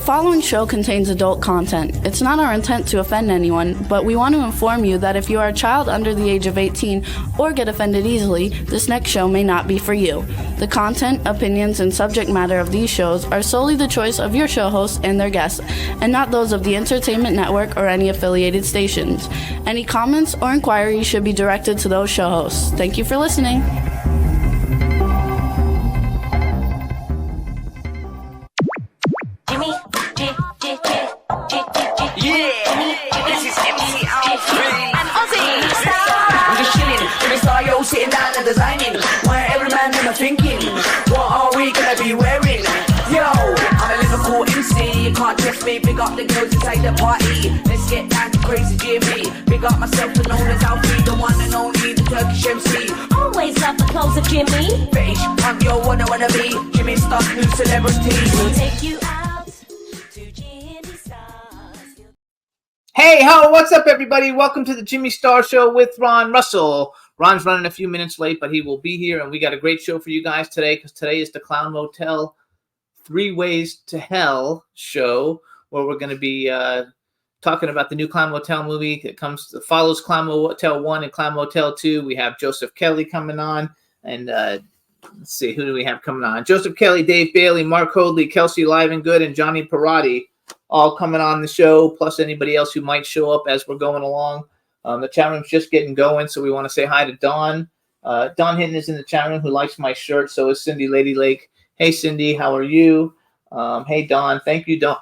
following show contains adult content. It's not our intent to offend anyone, but we want to inform you that if you are a child under the age of 18 or get offended easily, this next show may not be for you. The content, opinions, and subject matter of these shows are solely the choice of your show hosts and their guests, and not those of the Entertainment Network or any affiliated stations. Any comments or inquiries should be directed to those show hosts. Thank you for listening. Sitting down and designing, where every man in my thinking, what are we gonna be wearing? Yo, I'm a Liverpool MC, you can't test me. Big up the girls inside the party, let's get down to crazy Jimmy. Big up myself and known as Alfie, the one and only, the Turkish MC. Always love the clothes of Jimmy. British punk, yo, what I wanna be. Jimmy Star's new celebrity. We'll take you out to Jimmy Star's. Hey ho, what's up everybody? Welcome to the Jimmy Star Show with Ron Russell. Ron's running a few minutes late, but he will be here, and we got a great show for you guys today because today is the Clown Motel 3 Ways to Hell show, where we're going to be talking about the new Clown Motel movie that follows Clown Motel 1 and Clown Motel 2. We have Joseph Kelly coming on, and let's see, who do we have coming on? Joseph Kelly, Dave Bailey, Mark Hoadley, Kelsey Livengood, and Johnny Perotti all coming on the show, plus anybody else who might show up as we're going along. The chat room's just getting going, so we want to say hi to Dawn. Dawn Hinton is in the chat room, who likes my shirt. So is Cindy Lady Lake. Hey, Cindy, how are you? Hey, Dawn. Thank you, Dawn,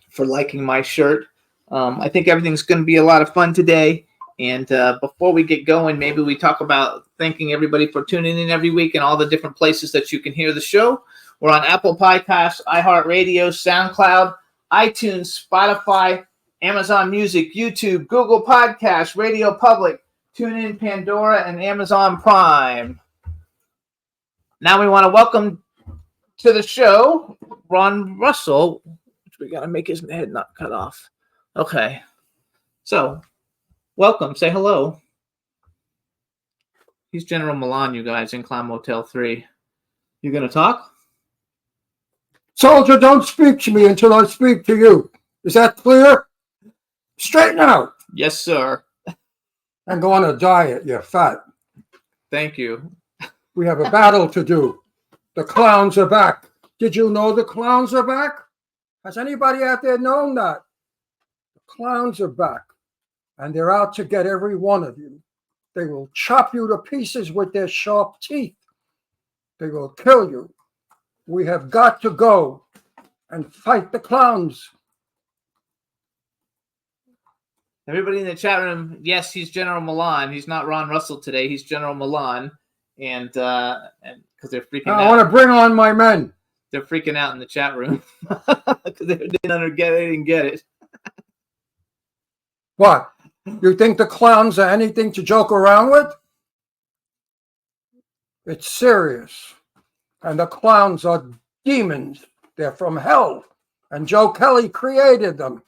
for liking my shirt. I think everything's going to be a lot of fun today. And before we get going, maybe we talk about thanking everybody for tuning in every week and all the different places that you can hear the show. We're on Apple Podcasts, iHeartRadio, SoundCloud, iTunes, Spotify, Amazon Music, YouTube, Google Podcasts, Radio Public, TuneIn, Pandora, and Amazon Prime. Now we want to welcome to the show Ron Russell. We got to make his head not cut off. Okay. So, welcome. Say hello. He's General Milan, you guys, in Clown Motel 3. You going to talk? Soldier, don't speak to me until I speak to you. Is that clear? Straighten out. Yes, sir. And go on a diet, you're fat. Thank you. We have a battle to do. The clowns are back. Did you know the clowns are back? Has anybody out there known that? The clowns are back. And they're out to get every one of you. They will chop you to pieces with their sharp teeth. They will kill you. We have got to go and fight the clowns. Everybody in the chat room, yes, he's General Milan. He's not Ron Russell today. He's General Milan, and because they're freaking out. I want to bring on my men. They're freaking out in the chat room because they didn't get it. What? You think the clowns are anything to joke around with? It's serious, and the clowns are demons. They're from hell, and Joe Kelly created them.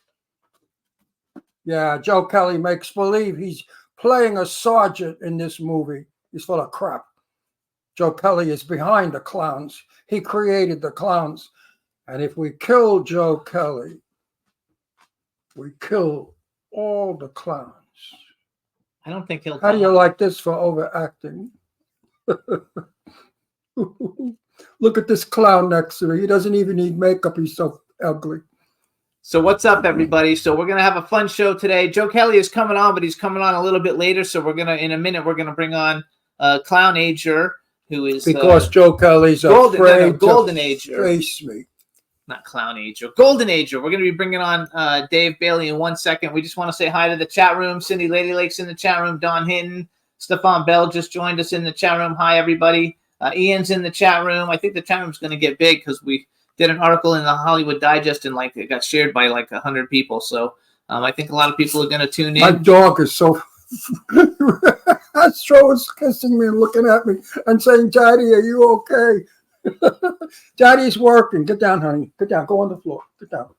Yeah, Joe Kelly makes believe he's playing a sergeant in this movie. He's full of crap. Joe Kelly is behind the clowns. He created the clowns. And if we kill Joe Kelly, we kill all the clowns. I don't think he'll. How do you like this for overacting? Look at this clown next to me. He doesn't even need makeup. He's so ugly. So what's up, everybody? So we're going to have a fun show today. Joe Kelly is coming on, but he's coming on a little bit later. So we're going to, in a minute, we're going to bring on Clown Ager, who is... Because Joe Kelly's afraid Golden Ager. Face me. Not Clown Ager. Golden Ager. We're going to be bringing on Dave Bailey in 1 second. We just want to say hi to the chat room. Cindy Lady Lake's in the chat room. Don Hinton. Stefan Bell just joined us in the chat room. Hi, everybody. Ian's in the chat room. I think the chat room's going to get big because we did an article in the Hollywood Digest and it got shared by 100 people. So I think a lot of people are going to tune in. My dog is so Astro is kissing me and looking at me and saying, "Daddy, are you okay?" Daddy's working. Get down, honey. Get down. Go on the floor. Get down.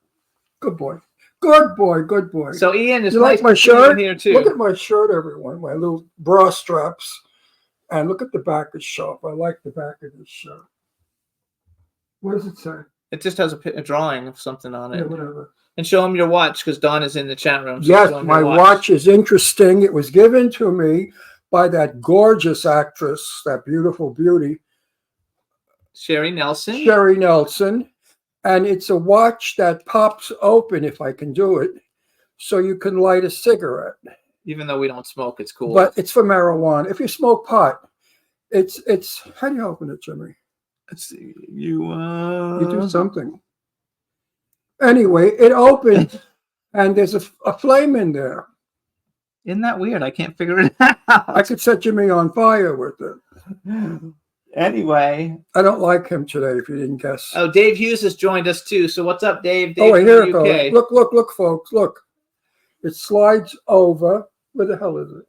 Good boy. Good boy. Good boy. So Ian is you like my shirt here too. Look at my shirt, everyone. My little bra straps. And look at the back. It's sharp. I like the back of this shirt. What does it say? It just has a drawing of something on it. Yeah, whatever. And show him your watch because Dawn is in the chat room. So Yes, show him my your watch is interesting. It was given to me by that gorgeous actress, that beautiful beauty, Sherry Nelson. Sherry Nelson. And it's a watch that pops open, if I can do it, so you can light a cigarette. Even though we don't smoke, it's cool. But it's for marijuana. If you smoke pot, it's how do you open it, Jimmy? Let's see. You do something. Anyway, it opens and there's a flame in there. Isn't that weird? I can't figure it out. I could set Jimmy on fire with it. Anyway. I don't like him today, if you didn't guess. Oh, Dave Hughes has joined us too. So what's up, Dave? Oh, wait, here it from the goes. UK. Look, folks, look. It slides over. Where the hell is it?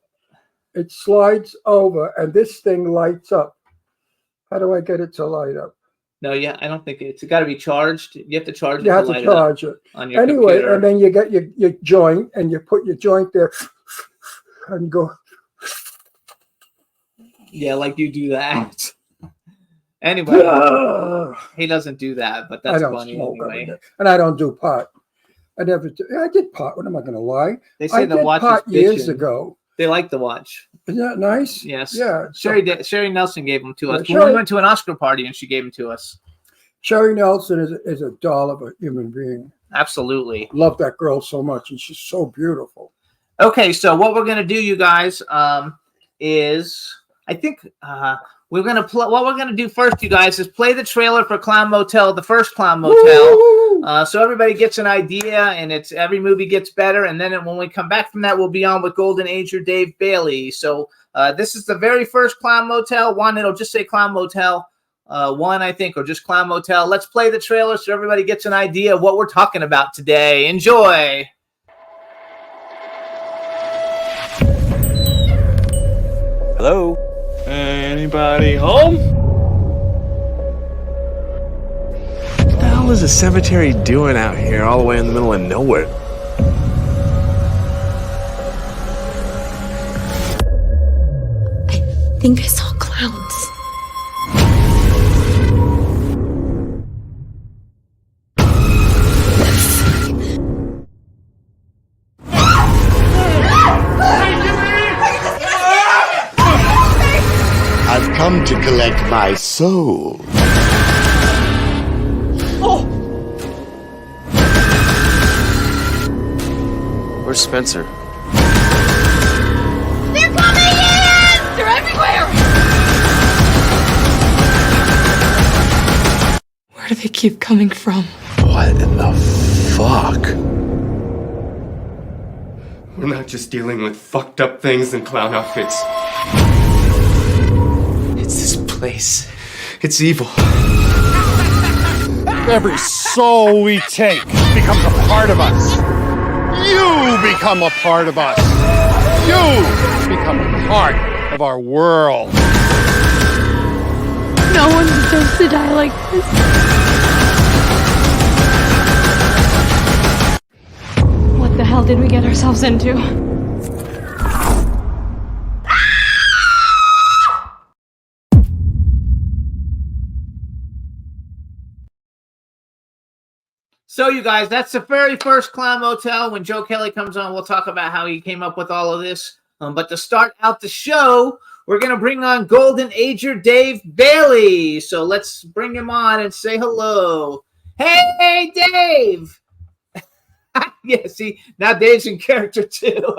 It slides over and this thing lights up. How do I get it to light up? No, yeah, I don't think it's got to be charged. You have to charge it. You have to to light charge it it. up on your Anyway, computer. and then you get your joint and you put your joint there and go. Yeah, like you do that. Anyway, he doesn't do that, but that's I don't funny smoke anyway. and I don't do pot. I never do. I did pot. What am I going to lie? They say I the did watch pot is years bitchin'. ago. They like the watch. Isn't that nice? Yes. Yeah. Sherry Nelson gave them to us. Yeah, When we went to an Oscar party and she gave them to us. Sherry Nelson is a doll of a human being. Absolutely. Love that girl so much, and she's so beautiful. Okay, so what we're gonna do, you guys, is I think we're gonna play. What we're gonna do first, you guys, is play the trailer for Clown Motel, the first Clown Motel, so everybody gets an idea, and it's every movie gets better. And then when we come back from that, we'll be on with Golden Ager Dave Bailey. So this is the very first Clown Motel. One, it'll just say Clown Motel. One, I think, or just Clown Motel. Let's play the trailer so everybody gets an idea of what we're talking about today. Enjoy. Hello? Anybody home? What the hell is a cemetery doing out here all the way in the middle of nowhere? I think I saw clowns. I've come to collect my soul. Where's Spencer? They're coming in! They're everywhere! Where do they keep coming from? What in the fuck? We're not just dealing with fucked up things and clown outfits. It's this place. It's evil. Every soul we take becomes a part of us. You become a part of us. You become a part of our world. No one deserves to die like this. What the hell did we get ourselves into? So, you guys, that's the very first Clown Motel. When Joe Kelly comes on, we'll talk about how he came up with all of this. But to start out the show, we're going to bring on Golden Ager Dave Bailey. So let's bring him on and say hello. Hey, Dave! Yeah, see, now Dave's in character too.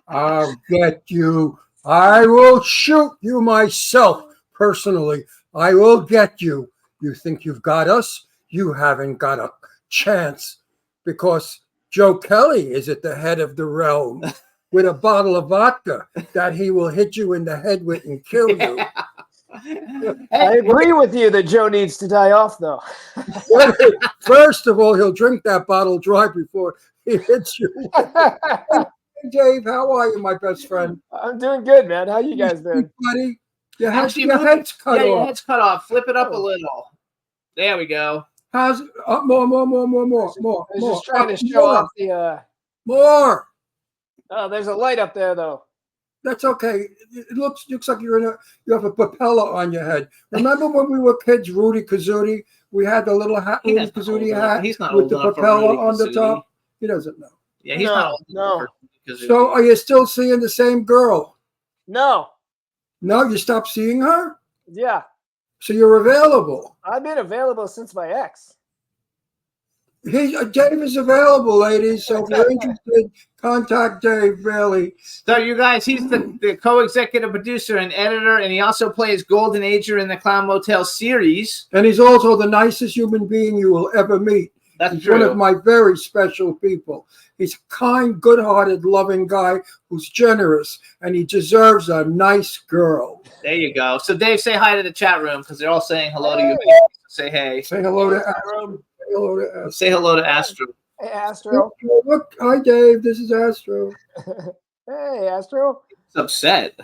I'll get you. I will shoot you myself personally. I will get you. You think you've got us? You haven't got a chance because Joe Kelly is at the head of the realm with a bottle of vodka that he will hit you in the head with and kill you. I agree with you that Joe needs to die off, though. First of all, he'll drink that bottle dry before he hits you. Hey, Dave, how are you, my best friend? I'm doing good, man. How you guys doing? Buddy, your Actually, head's cut yeah, your off. head's cut off. Flip it up a little. There we go. How's more? I was just trying to show off the. More. Oh, there's a light up there, though. That's okay. It looks like you have a propeller on your head. Remember when we were kids, Rudy Kazooie, We had the little hat, He doesn't Pizzuti old enough. hat He's not with old the enough for propeller Rudy on the Pizzuti. top. He doesn't know. Yeah, he's not old No. enough for Pizzuti. So are you still seeing the same girl? No. No, you stopped seeing her? Yeah. So you're available. I've been available since my ex. Dave is available, ladies. So if you're interested, contact Dave Bailey. So you guys, he's the co-executive producer and editor, and he also plays Golden Ager in the Clown Motel series. And he's also the nicest human being you will ever meet. That's He's true. one of my very special people. He's a kind, good-hearted, loving guy who's generous, and he deserves a nice girl. There you go. So Dave, say hi to the chat room because they're all saying hello to you. Say hey. Say hello to Astro. Say hello to Astro. Say hello to Astro. Hey, Astro. Look, hi, Dave. This is Astro. Hey, Astro. He's upset.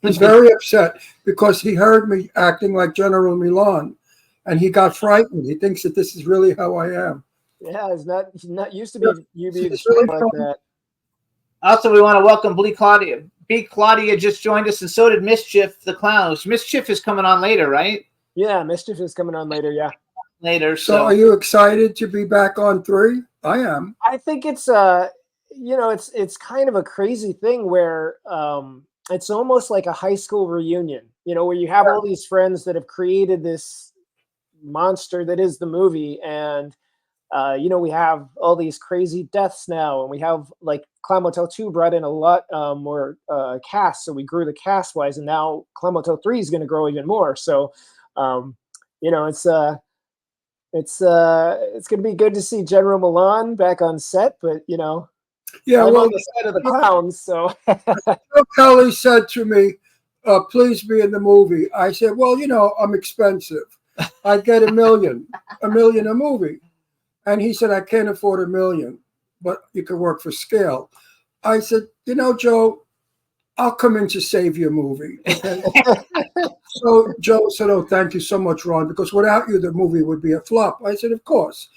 He's very upset because he heard me acting like General Milan, and he got frightened. He thinks that this is really how I am. Yeah, he's not used to be you being It's really like fun. that. Also, we want to welcome B. Claudia just joined us, and so did Mischief the Clown. Mischief is coming on later, right? Yeah, Mischief is coming on later. Yeah. Later. So are you excited to be back on 3? I am. I think it's it's kind of a crazy thing where it's almost like a high school reunion, where you have all these friends that have created this monster that is the movie, and we have all these crazy deaths now, and we have like Clown Motel 2 brought in a lot more cast, so we grew the cast wise, and now Clown Motel 3 is going to grow even more. So it's going to be good to see General Milan back on set, but Yeah, I'm well, on the side of the clowns, so Kelly said to me, please be in the movie. I said, well, I'm expensive. I'd get $1 million a movie. And he said, I can't afford $1 million, but you can work for scale. I said, Joe, I'll come in to save your movie. Okay? So Joe said, oh, thank you so much, Ron, because without you, the movie would be a flop. I said, of course.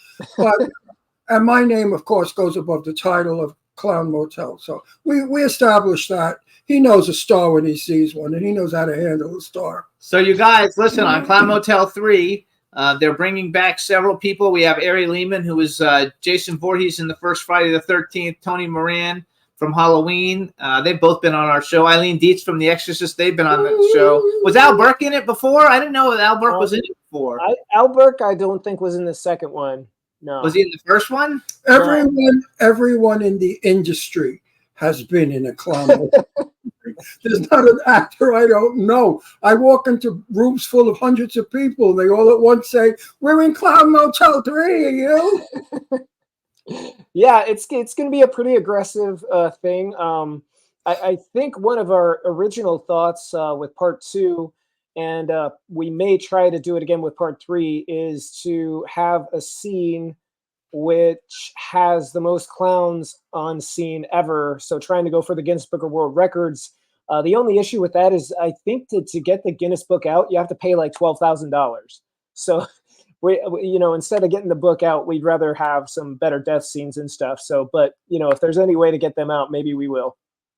And my name, of course, goes above the title of Clown Motel. So we established that. He knows a star when he sees one, and he knows how to handle a star. So you guys, listen, on Clown Motel 3, they're bringing back several people. We have Ari Lehman, who was Jason Voorhees in the first Friday the 13th, Tony Moran from Halloween. They've both been on our show. Eileen Dietz from The Exorcist, they've been on the show. Was Al Burke in it before? I didn't know Al Burke was in it before. Al Burke, I don't think was in the second one. No. Was he in the first one? Everyone in the industry has been in a clown motel. There's not an actor I don't know. I walk into rooms full of hundreds of people, and they all at once say, we're in Clown Motel 3, are you? Yeah, it's going to be a pretty aggressive thing. I think one of our original thoughts with part 2, and we may try to do it again with part 3, is to have a scene which has the most clowns on scene ever. So trying to go for the Guinness Book of World Records. The only issue with that is I think to get the Guinness book out, you have to pay like $12,000. So we instead of getting the book out, we'd rather have some better death scenes and stuff. So, but if there's any way to get them out, maybe we will.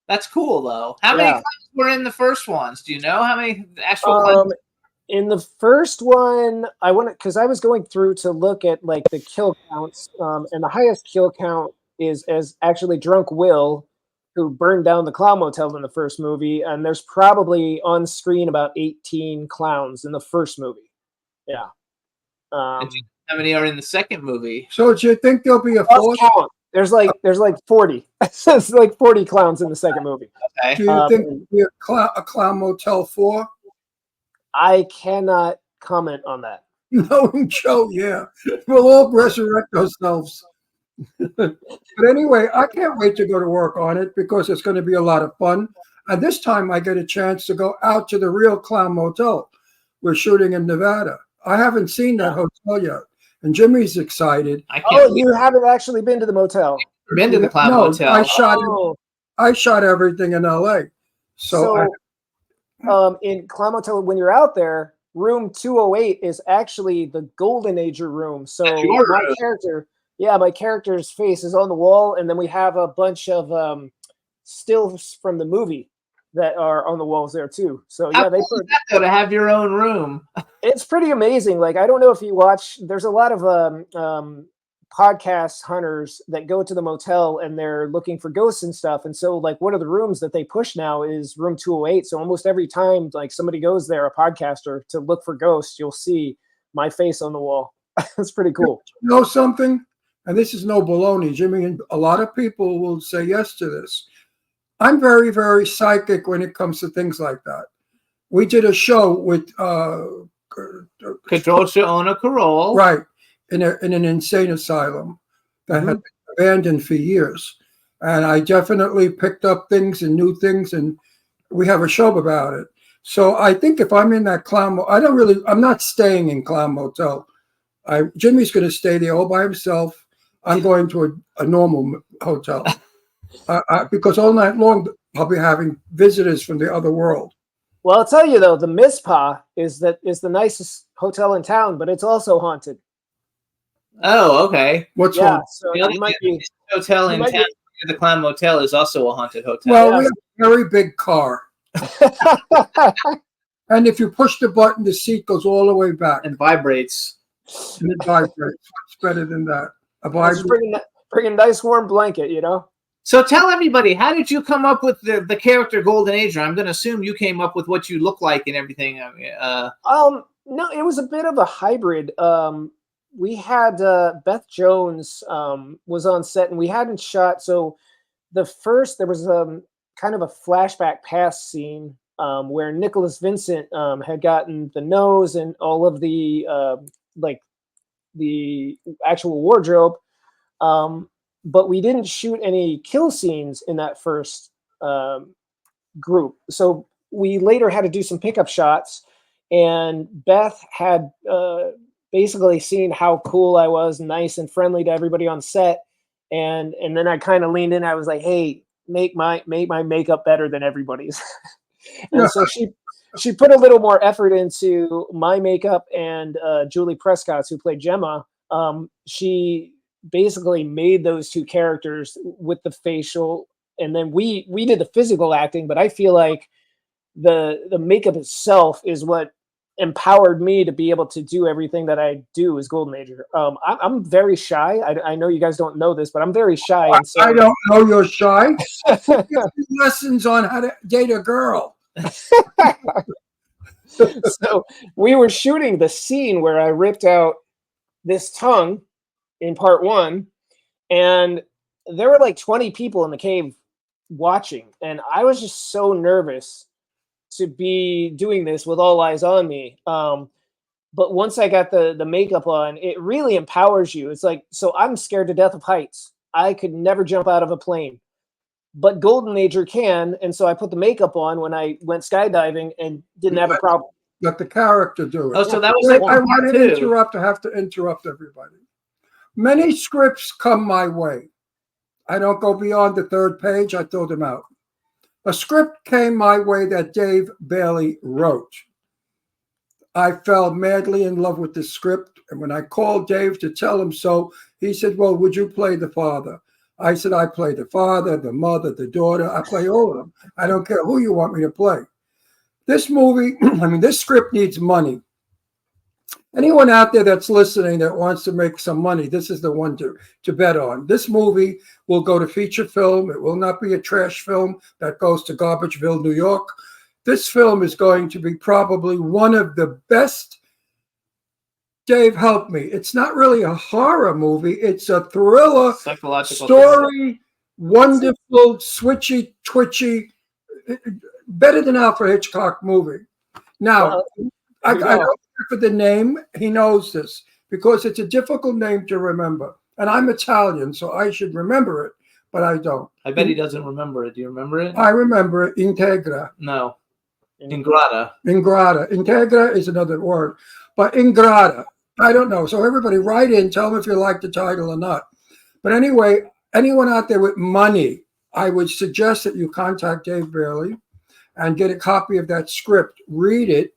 That's cool, though. How many clowns were in the first ones? Do you know how many actual clowns? In the first one, because I was going through to look at like the kill counts, and the highest kill count is actually Drunk Will, who burned down the Clown Motel in the first movie, and there's probably on screen about 18 clowns in the first movie. Yeah. How many are in the second movie? So do you think there'll be a fourth? There's like 40. It's like 40 clowns in the second movie. Okay. Do you think there'll be a Clown Motel 4? I cannot comment on that. Knowing Joe, yeah. We'll all resurrect ourselves. But anyway, I can't wait to go to work on it because it's going to be a lot of fun. And this time I get a chance to go out to the real Clown Motel. We're shooting in Nevada. I haven't seen that hotel yet. And Jimmy's excited. You haven't actually been to the motel? Been to the Clown Motel. I shot everything in LA. So in Clown Motel, when you're out there, room 208 is actually the Golden Ager room. So my character's face is on the wall, and then we have a bunch of stills from the movie that are on the walls there too. So How yeah, they cool put is that, though, to have your own room? it's pretty amazing. Like, I don't know if you watch, there's a lot of podcast hunters that go to the motel and they're looking for ghosts and stuff. And so like one of the rooms that they push now is room 208. So almost every time like somebody goes there, a podcaster, to look for ghosts, you'll see my face on the wall. It's pretty cool. You know something? And this is no baloney, Jimmy, and a lot of people will say yes to this. I'm very, very psychic when it comes to things like that. We did a show with Kadrosha Ona Carol. right, in an insane asylum that had been abandoned for years. And I definitely picked up things and new things, and we have a show about it. So I think if I'm in that clown, I'm not staying in Clown Motel. Jimmy's going to stay there all by himself. I'm going to a normal hotel because all night long I'll be having visitors from the other world. Well, I'll tell you though, the Mizpah is the nicest hotel in town, but it's also haunted. Oh, okay. What's Yeah, wrong? so The you other might be. hotel in might town, the Clown Motel, is also a haunted hotel. Well, Yeah. we have a very big car. And if you push the button, the seat goes all the way back. And vibrates. And it vibrates. What's better than that? A Just vibrator. bring a nice warm blanket, you know? So tell everybody, how did you come up with the character Golden Age? I'm going to assume you came up with what you look like and everything. No, it was a bit of a hybrid. We had Beth Jones was on set, and we hadn't shot. So there was kind of a flashback past scene where Nicholas Vincent had gotten the nose and all of the the actual wardrobe. But we didn't shoot any kill scenes in that first group. So we later had to do some pickup shots, and Beth had basically seen how cool I was, nice and friendly to everybody on set. And then I kind of leaned in. I was like, hey, make my makeup better than everybody's. And so she put a little more effort into my makeup, and Julie Prescott, who played Gemma, she basically made those two characters with the facial, and then we did the physical acting. But I feel like the makeup itself is what empowered me to be able to do everything that I do as Golden Ager. I'm very shy. I know you guys don't know this, but I'm very shy. And so, I don't know you're shy. Lessons on how to date a girl. so we were shooting the scene where I ripped out this tongue in part 1, and there were like 20 people in the cave watching, and I was just so nervous to be doing this with all eyes on me. But once I got the makeup on, it really empowers you. It's like, so I'm scared to death of heights. I could never jump out of a plane, but Golden Ager can. And so I put the makeup on when I went skydiving and didn't have a problem. Let the character do it. Oh, so that was Wait, like I want to two. interrupt. I have to interrupt everybody. Many scripts come my way. I don't go beyond the 3rd page. I throw them out. A script came my way that Dave Bailey wrote. I fell madly in love with the script. And when I called Dave to tell him so, he said, well, would you play the father? I said, I play the father, the mother, the daughter. I play all of them. I don't care who you want me to play. This movie, this script needs money. Anyone out there that's listening that wants to make some money, this is the one to bet on. This movie will go to feature film. It will not be a trash film that goes to Garbageville, New York. This film is going to be probably one of the best. Dave, help me. It's not really a horror movie. It's a thriller Psychological story, wonderful, switchy, twitchy, better than Alfred Hitchcock movie. Now, I don't care for the name. He knows this because it's a difficult name to remember. And I'm Italian, so I should remember it, but I don't. I bet he doesn't remember it. Do you remember it? I remember it. Integra. No. Ingrata. Ingrata. Integra is another word, but Ingrata. I don't know. So everybody write in, tell them if you like the title or not. But anyway, anyone out there with money, I would suggest that you contact Dave Bailey and get a copy of that script. Read it.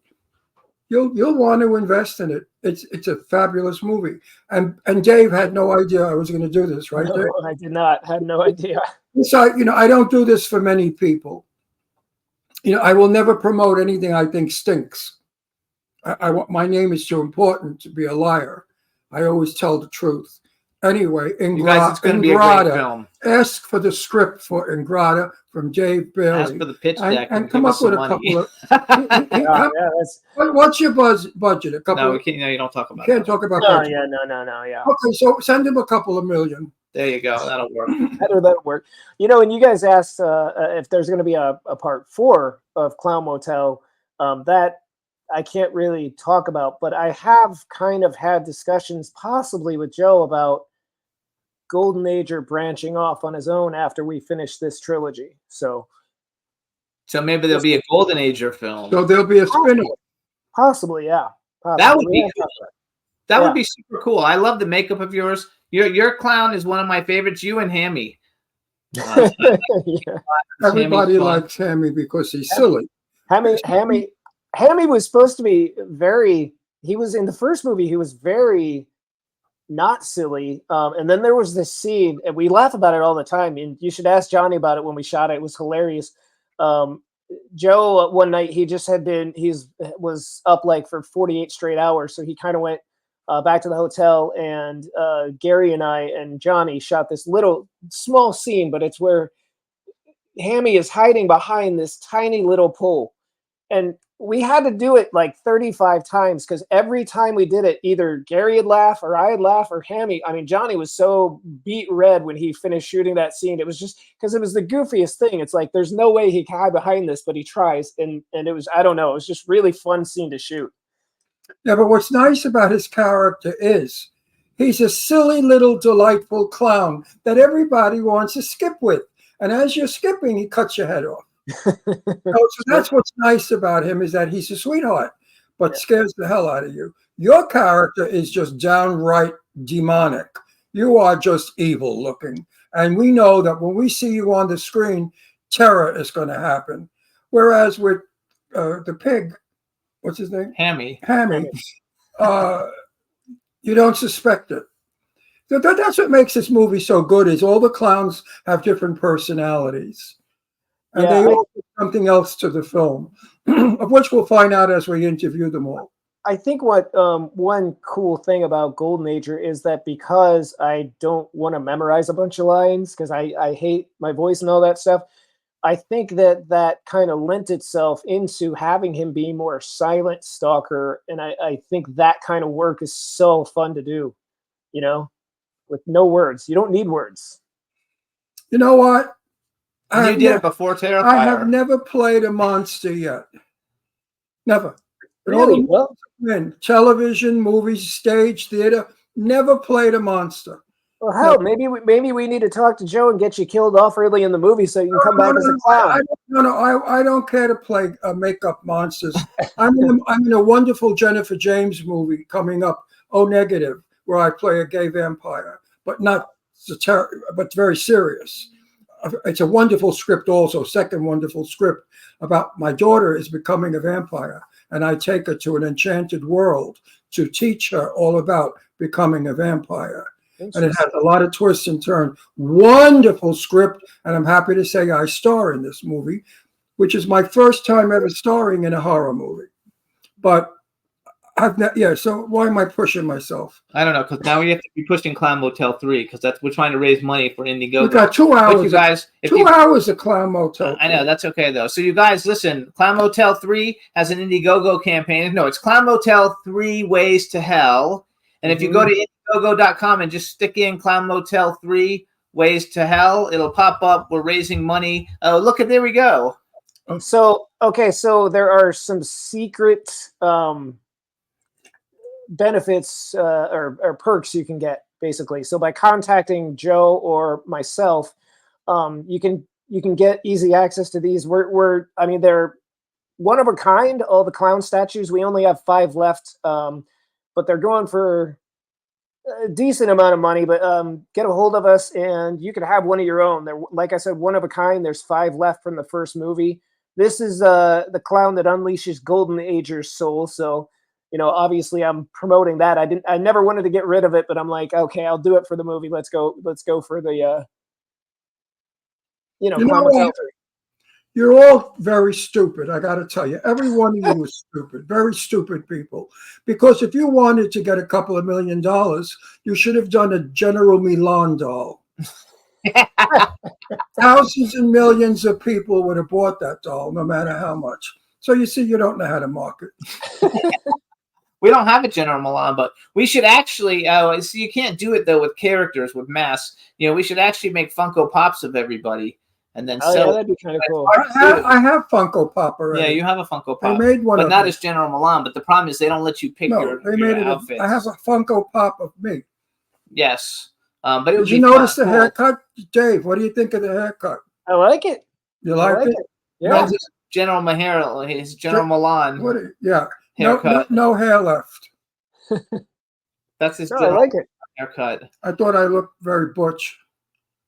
You'll want to invest in it. It's a fabulous movie. And Dave had no idea I was going to do this, right? No, Dave? I did not. Had no idea. So, I don't do this for many people. I will never promote anything I think stinks. My name is too important to be a liar. I always tell the truth. Anyway, You guys, it's going to be a great Ingrata. film. Ask for the script for Ingrata from Dave Bailey. Ask for the pitch deck and and come give up us with some a money. couple of. What's your budget? A couple. No, we can't. No, you don't talk about. Can't talk about. No, budget. yeah, no, yeah. Okay, so send him a couple of million. There you go. That'll work. That'll work. And you guys asked if there's going to be a part 4 of Clown Motel. That I can't really talk about, but I have kind of had discussions possibly with Joe about Golden Ager branching off on his own after we finish this trilogy. So maybe there'll be a Golden Ager film. So there'll be a spin-off. Possibly, yeah. Possibly. That would be cool. That Yeah. would be super cool. I love the makeup of yours. Your clown is one of my favorites. You and Hammy. Yeah. Everybody likes Hammy because he's silly. Hammy was supposed to be he was in the first movie, he was very not silly. And then there was this scene, and we laugh about it all the time, and you should ask Johnny about it when we shot it. It was hilarious. Joe, one night, was up like for 48 straight hours, so he kind of went back to the hotel, and Gary and I and Johnny shot this little small scene, but it's where Hammy is hiding behind this tiny little pole. And we had to do it like 35 times because every time we did it, either Gary would laugh or I'd laugh or Hammy. I mean, Johnny was so beat red when he finished shooting that scene. It was just because it was the goofiest thing. It's like, there's no way he can hide behind this, but he tries. And it was, I don't know, it was just really fun scene to shoot. Yeah, but what's nice about his character is he's a silly little delightful clown that everybody wants to skip with. And as you're skipping, he cuts your head off. So that's what's nice about him, is that he's a sweetheart, but scares the hell out of you. Your character is just downright demonic. You are just evil looking. And we know that when we see you on the screen, terror is going to happen. Whereas with the pig, what's his name? Hammy, you don't suspect it. That's what makes this movie so good, is all the clowns have different personalities. And they all do something else to the film, of which we'll find out as we interview them all. I think what one cool thing about Golden Ager is that because I don't want to memorize a bunch of lines, because I hate my voice and all that stuff, I think that kind of lent itself into having him be more silent stalker. And I think that kind of work is so fun to do, with no words. You don't need words. You know what? You did it before Terrifier. I have never played a monster yet. Never. Really? Well, television, movies, stage, theater, never played a monster. Well, hell, maybe we need to talk to Joe and get you killed off early in the movie so you can come back as a clown. I don't care to play make-up monsters. I'm in a wonderful Jennifer James movie coming up, O Negative, where I play a gay vampire, but but very serious. It's a wonderful script also, second wonderful script about my daughter is becoming a vampire, and I take her to an enchanted world to teach her all about becoming a vampire. And it has a lot of twists and turns. Wonderful script, and I'm happy to say I star in this movie, which is my first time ever starring in a horror movie. But so why am I pushing myself? I don't know, because now we have to be pushing Clown Motel 3, because we're trying to raise money for Indiegogo. We got 2 hours. But you guys, hours of Clown Motel. I know, that's okay though. So you guys, listen, Clown Motel 3 has an Indiegogo campaign. No, it's Clown Motel 3 Ways to Hell. And if you go to Indiegogo.com and just stick in Clown Motel 3 Ways to Hell, it'll pop up. We're raising money. Oh, look at, there we go. So there are some secret benefits or perks you can get, basically. So by contacting Joe or myself, you can get easy access to these. They're one of a kind, all the clown statues. We only have 5 left, but they're going for a decent amount of money. But get a hold of us and you can have one of your own. They're, like I said, one of a kind. There's 5 left from the first movie. This is the clown that unleashes Golden Ager's soul. So obviously I'm promoting that. I never wanted to get rid of it, but I'm like, okay, I'll do it for the movie. Let's go for the, You're all very stupid. I got to tell you, every one of you is stupid. Very stupid people. Because if you wanted to get a couple of $1 million, you should have done a General Milan doll. Thousands and millions of people would have bought that doll, no matter how much. So you see, you don't know how to market. We don't have a General Milan, but we should actually. So you can't do it though with characters, with masks. We should actually make Funko Pops of everybody, and then sell. Yeah, that'd be kind of cool. I have Funko Pop already. Yeah, you have a Funko Pop. They made one, but not them. as General Milan. But the problem is they don't let you pick your outfits. I have a Funko Pop of me. Yes, but it did you notice the haircut, Dave? What do you think of the haircut? I like it. You like it? Yeah. No, General Maher, his General Milan. Yeah. Haircut. No hair left. That's his. I like it. Haircut. I thought I looked very butch.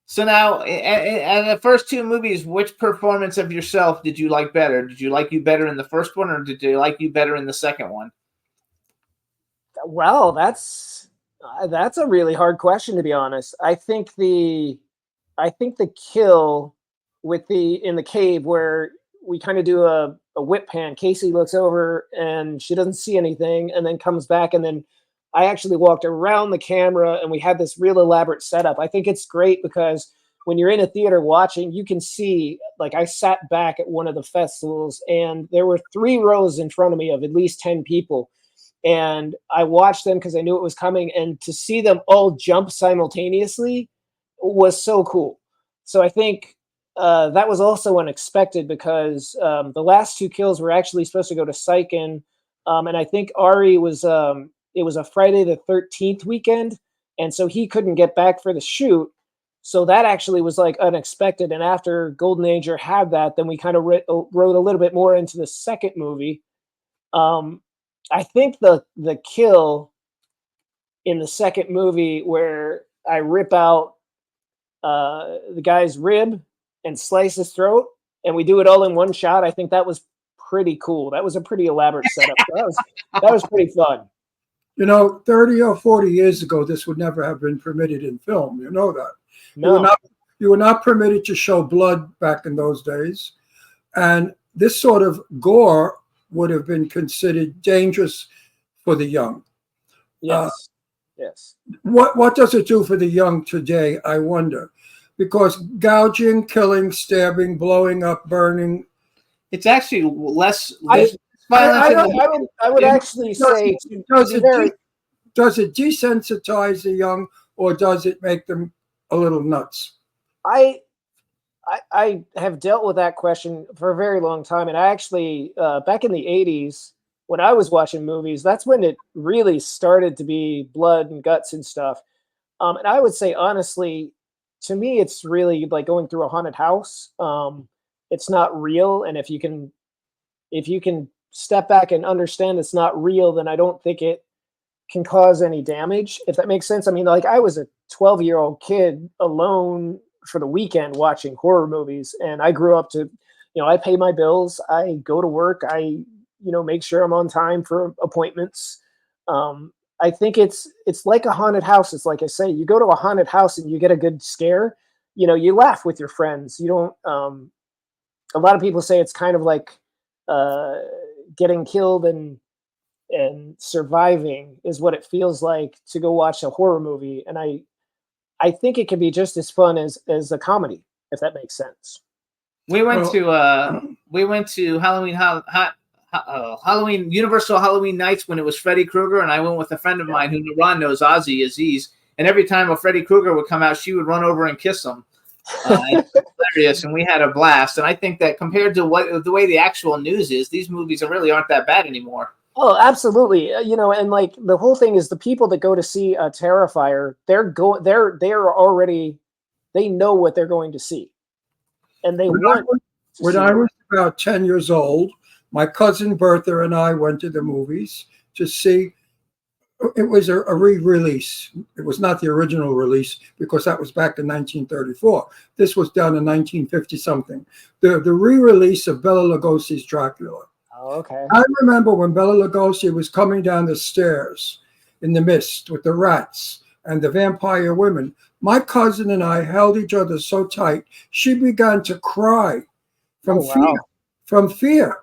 So now, in the first two movies, which performance of yourself did you like better? Did you like you better in the first one, or did you like you better in the second one? Well, that's a really hard question, to be honest. I think the kill with in the cave where we kind of do a whip pan. Casey looks over and she doesn't see anything, and then comes back, and then I actually walked around the camera and we had this real elaborate setup. I think it's great because when you're in a theater watching, you can see, like, I sat back at one of the festivals and there were 3 rows in front of me of at least 10 people. And I watched them because I knew it was coming, and to see them all jump simultaneously was so cool. So I think that was also unexpected because the last 2 kills were actually supposed to go to Sycan. And I think Ari was, it was a Friday the 13th weekend. And so he couldn't get back for the shoot. So that actually was like unexpected. And after Golden Ager had that, then we kind of wrote a little bit more into the second movie. I think the kill in the second movie where I rip out the guy's rib and slice his throat, and we do it all in one shot, I think that was pretty cool. That was a pretty elaborate setup. That was pretty fun. 30 or 40 years ago, this would never have been permitted in film. You know that. No. You were not permitted to show blood back in those days. And this sort of gore would have been considered dangerous for the young. Yes. Yes. What does it do for the young today, I wonder? Because gouging, killing, stabbing, blowing up, burning. It's actually less violence. I would actually say, does it desensitize the young, or does it make them a little nuts? I have dealt with that question for a very long time. And I actually, back in the 80s, when I was watching movies, that's when it really started to be blood and guts and stuff. And I would say, honestly, to me, it's really like going through a haunted house. It's not real. And if you can step back and understand it's not real, then I don't think it can cause any damage, if that makes sense. I mean, like, I was a 12-year-old kid alone for the weekend watching horror movies, and I grew up to, I pay my bills, I go to work, I make sure I'm on time for appointments. I think it's like a haunted house. It's like I say, you go to a haunted house and you get a good scare, you laugh with your friends. You don't, a lot of people say it's kind of like getting killed and surviving is what it feels like to go watch a horror movie. And I think it can be just as fun as a comedy, if that makes sense. We went to Halloween Universal Halloween Nights when it was Freddy Krueger, and I went with a friend of mine who Ron knows, Ozzy Aziz. And every time a Freddy Krueger would come out, she would run over and kiss him. It's hilarious, and we had a blast. And I think that compared to the way the actual news is, these movies really aren't that bad anymore. Oh, absolutely. And like the whole thing is the people that go to see a Terrifier, they know what they're going to see. And they when I was about 10 years old, my cousin Bertha and I went to the movies to see. It was a re-release. It was not the original release because that was back in 1934. This was done in 1950-something. The re-release of Bela Lugosi's Dracula. Oh, okay. I remember when Bela Lugosi was coming down the stairs in the mist with the rats and the vampire women. My cousin and I held each other so tight, she began to cry. from Oh, wow. from fear.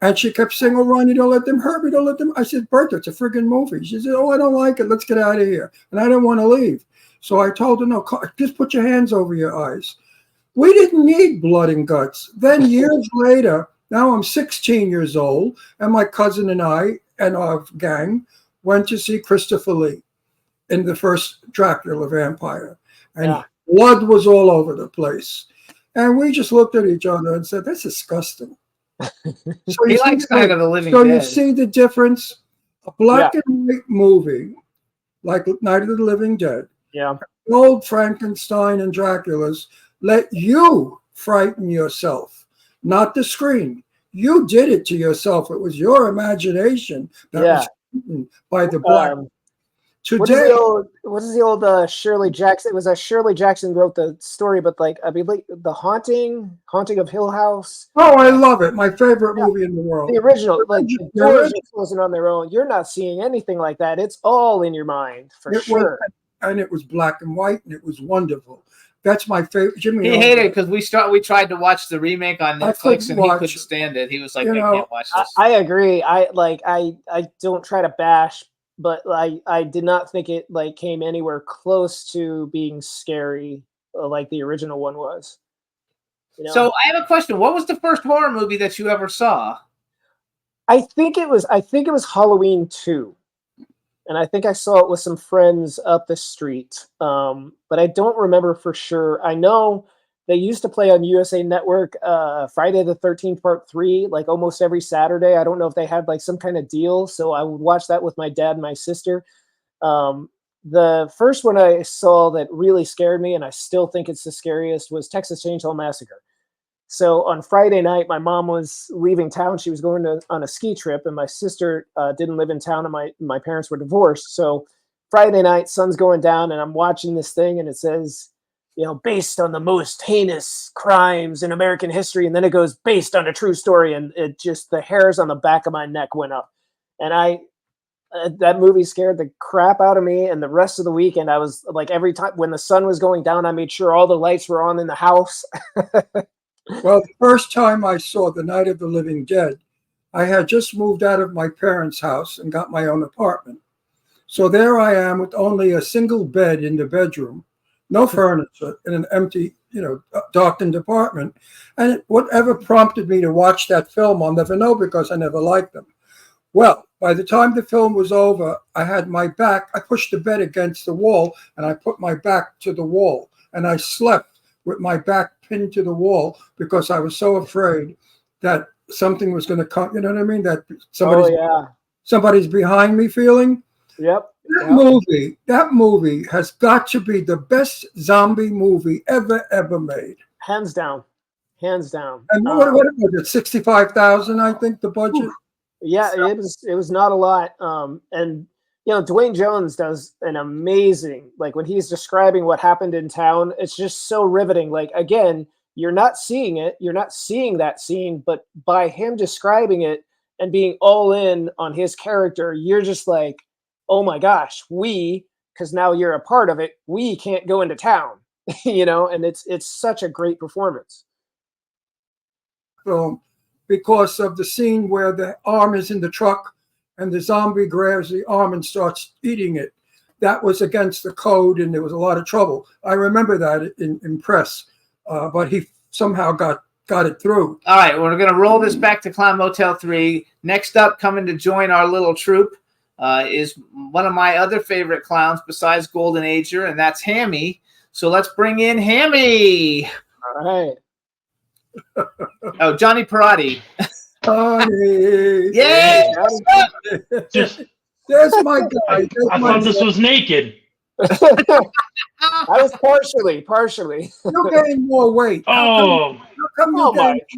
And she kept saying, "Oh, Ron, you don't let them hurt me. Don't let them." I said, "Bertha, it's a friggin' movie." She said, "Oh, I don't like it. Let's get out of here." And I didn't want to leave. So I told her, "No, just put your hands over your eyes." We didn't need blood and guts. Then years later, now I'm 16 years old, and my cousin and I and our gang went to see Christopher Lee in the first Dracula vampire. And blood was all over the place. And we just looked at each other and said, "That's disgusting." So He likes Night of the Living So Dead. you see the difference? A black and white movie like Night of the Living Dead, old Frankenstein and Dracula's, let you frighten yourself, not the screen. You did it to yourself. It was your imagination that was frightened by the blood. Today, what is the old Shirley Jackson? It was Shirley Jackson wrote the story, but like I believe the Haunting of Hill House. Oh, I love it. My favorite movie in the world. The original, like the doors are closing on their own. You're not seeing anything like that. It's all in your mind for sure. And it was black and white, and it was wonderful. That's my favorite. Jimmy, he hated it because we tried to watch the remake on Netflix and he couldn't stand it. He was like, "I can't watch this." I agree. I don't try to bash, but I did not think it like came anywhere close to being scary like the original one was. You know? So I have a question. What was the first horror movie that you ever saw? I think it was Halloween 2. And I think I saw it with some friends up the street. But I don't remember for sure. I know they used to play on USA Network Friday the 13th Part 3 like almost every Saturday. I don't know if they had like some kind of deal. So I would watch that with my dad and my sister. The first one I saw that really scared me, and I still think it's the scariest, was Texas Chainsaw Massacre. So on Friday night, my mom was leaving town. She was going on a ski trip, and my sister didn't live in town, and my parents were divorced. So Friday night, sun's going down, and I'm watching this thing, and it says, you know, based on the most heinous crimes in American history, and then it goes based on a true story, and it just, the hairs on the back of my neck went up. And that movie scared the crap out of me, and the rest of the weekend, I was like, every time when the sun was going down, I made sure all the lights were on in the house. Well, the first time I saw The Night of the Living Dead, I had just moved out of my parents' house and got my own apartment. So there I am with only a single bed in the bedroom, no furniture, in an empty, darkened apartment. And whatever prompted me to watch that film, I'll never know because I never liked them. Well, by the time the film was over, I had my back, I pushed the bed against the wall, and I put my back to the wall, and I slept with my back pinned to the wall because I was so afraid that something was going to come. You know what I mean? That somebody's behind me feeling. Yep. That movie has got to be the best zombie movie ever made. Hands down. And what was it? 65,000, I think, the budget. Yeah, it was not a lot. And Dwayne Jones does an amazing, like when he's describing what happened in town, it's just so riveting. Like, again, you're not seeing it, you're not seeing that scene, but by him describing it and being all in on his character, you're just like, oh my gosh, because now you're a part of it, we can't go into town, and it's such a great performance. Because of the scene where the arm is in the truck and the zombie grabs the arm and starts eating it. That was against the code, and there was a lot of trouble. I remember that in press, but he somehow got it through. All right, we're going to roll this back to Clown Motel 3. Next up, coming to join our little troupe, is one of my other favorite clowns besides Golden Ager, and that's Hammy. So let's bring in Hammy. All right. Oh, Johnny Perotti. Johnny. Yeah. There's my guy. I thought this was naked. I was partially. You're getting more weight. Oh,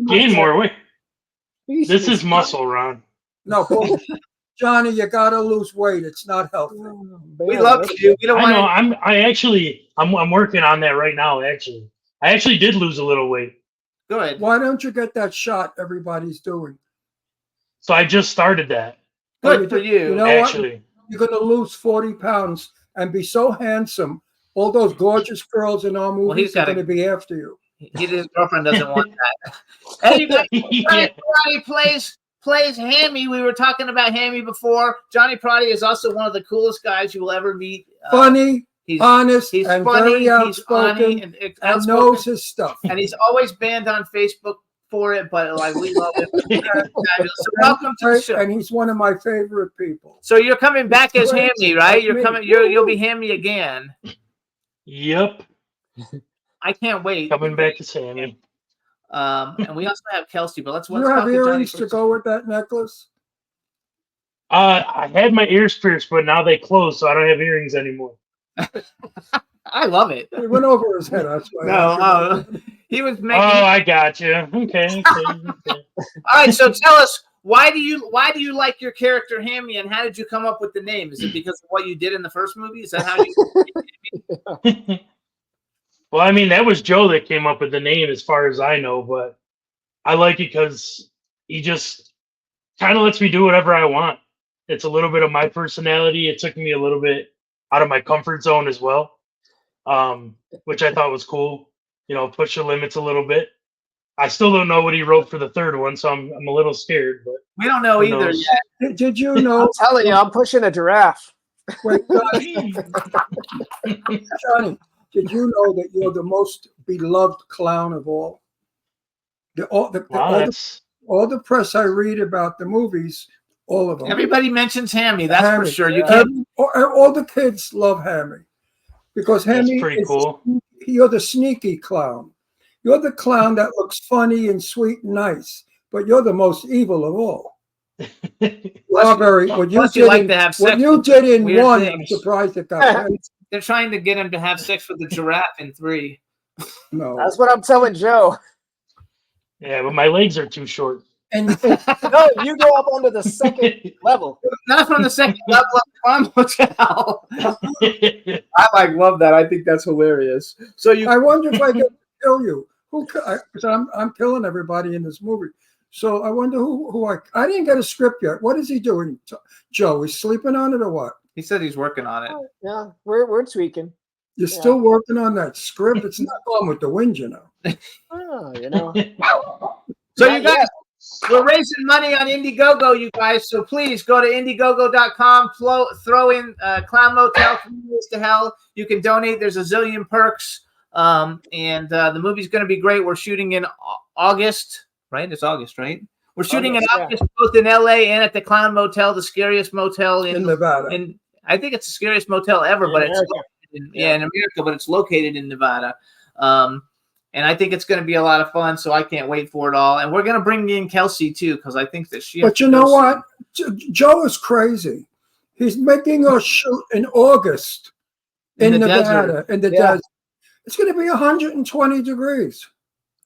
gain more weight. This is muscle, Ron. No, Johnny, you gotta lose weight. It's not healthy. We love you. We don't want I'm working on that right now. Actually, I actually did lose a little weight. Good. Why don't you get that shot everybody's doing? So I just started that. Good for you. You know actually, what? You're going to lose 40 pounds and be so handsome. All those gorgeous girls in our movies are going to be after you. His girlfriend doesn't want that. Hey, you guys, Yeah. Perotti plays Hammy. We were talking about Hammy before. Johnny Perotti is also one of the coolest guys you will ever meet. Funny, honest, he's and funny, very outspoken, and and knows his stuff. And he's always banned on Facebook for it, but like we love him. So welcome to the show. And he's one of my favorite people. So you're coming back as Great. Hammy, right? You're Me. coming. You'll be Hammy again. Yep. I can't wait. Coming back to Sammy. And we also have Kelsey, but let's You talk have to Johnny earrings to first. go with that necklace? I had my ears pierced, but now they closed, so I don't have earrings anymore. I love it. It went over his head. That's why. No, he was making. Oh, I got you. Okay. All right, so tell us, why do you like your character Hammy, and how did you come up with the name? Is it because of what you did in the first movie? Is that how you? Well, I mean, that was Joe that came up with the name, as far as I know. But I like it because he just kind of lets me do whatever I want. It's a little bit of my personality. It took me a little bit out of my comfort zone as well, which I thought was cool. You know, push the limits a little bit. I still don't know what he wrote for the third one, so I'm a little scared. But we don't know either yet. Did you know? I'm telling you, I'm pushing a giraffe. Wait, Johnny, did you know that you're the most beloved clown of all? All the press I read about the movies, all of them. Everybody mentions Hammy. That's Hammy. for sure. You can't. All the kids love Hammy because Hammy That's pretty cool. You're the sneaky clown. You're the clown that looks funny and sweet and nice, but you're the most evil of all. Strawberry, what you did in one, I'm surprised it got. They're trying to get him to have sex with the giraffe in 3. No, that's what I'm telling Joe. Yeah, but my legs are too short. And no, you go up onto the second level. Not from the second level of Motel. I love that. I think that's hilarious. So I wonder if I can kill you. Because I'm killing everybody in this movie. So I wonder who I didn't get a script yet. What is he doing, Joe? He's sleeping on it or what? He said he's working on it. Yeah, we're tweaking. You're still working on that script. It's not going with the wind, you know. Oh, you know. So you guys, we're raising money on Indiegogo, you guys. So please go to Indiegogo.com. Throw in Clown Motel 3 Years to Hell. You can donate. There's a zillion perks. And the movie's going to be great. We're shooting in August, right? It's August, right? We're shooting in August, both in LA and at the Clown Motel, the scariest motel in Nevada. And I think it's the scariest motel ever, but it's in America, but it's located in Nevada. And I think it's going to be a lot of fun, so I can't wait for it all. And we're going to bring in Kelsey too, because I think that she. But you know what? Joe is crazy. He's making us shoot in August in Nevada, in the desert. It's going to be 120 degrees.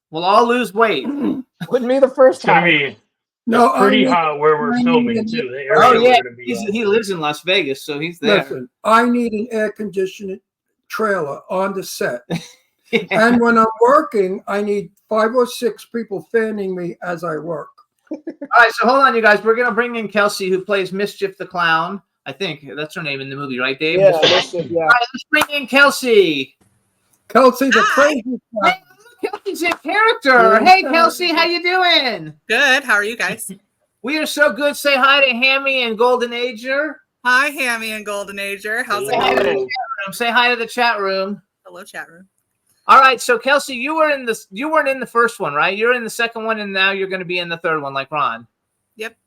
We'll all lose weight. Wouldn't be the first time. No, it's pretty hot where we're filming too. The area oh yeah, be he lives in Las Vegas, so he's there. Listen, I need an air-conditioned trailer on the set. And when I'm working, I need 5 or 6 people fanning me as I work. All right, so hold on, you guys. We're going to bring in Kelsey, who plays Mischief the Clown. I think that's her name in the movie, right, Dave? Yeah, Mischief. All right, let's bring in Kelsey. Kelsey, the crazy clown. Hey, Kelsey's in character. Hey, Kelsey, how you doing? Good. How are you guys? We are so good. Say hi to Hammy and Golden Ager. Hi, Hammy and Golden Ager. How's it going? Say hi to the chat room. Hello, chat room. All right, so Kelsey, you weren't in the first one, right? You're in the second one, and now you're going to be in the third one, like Ron. Yep.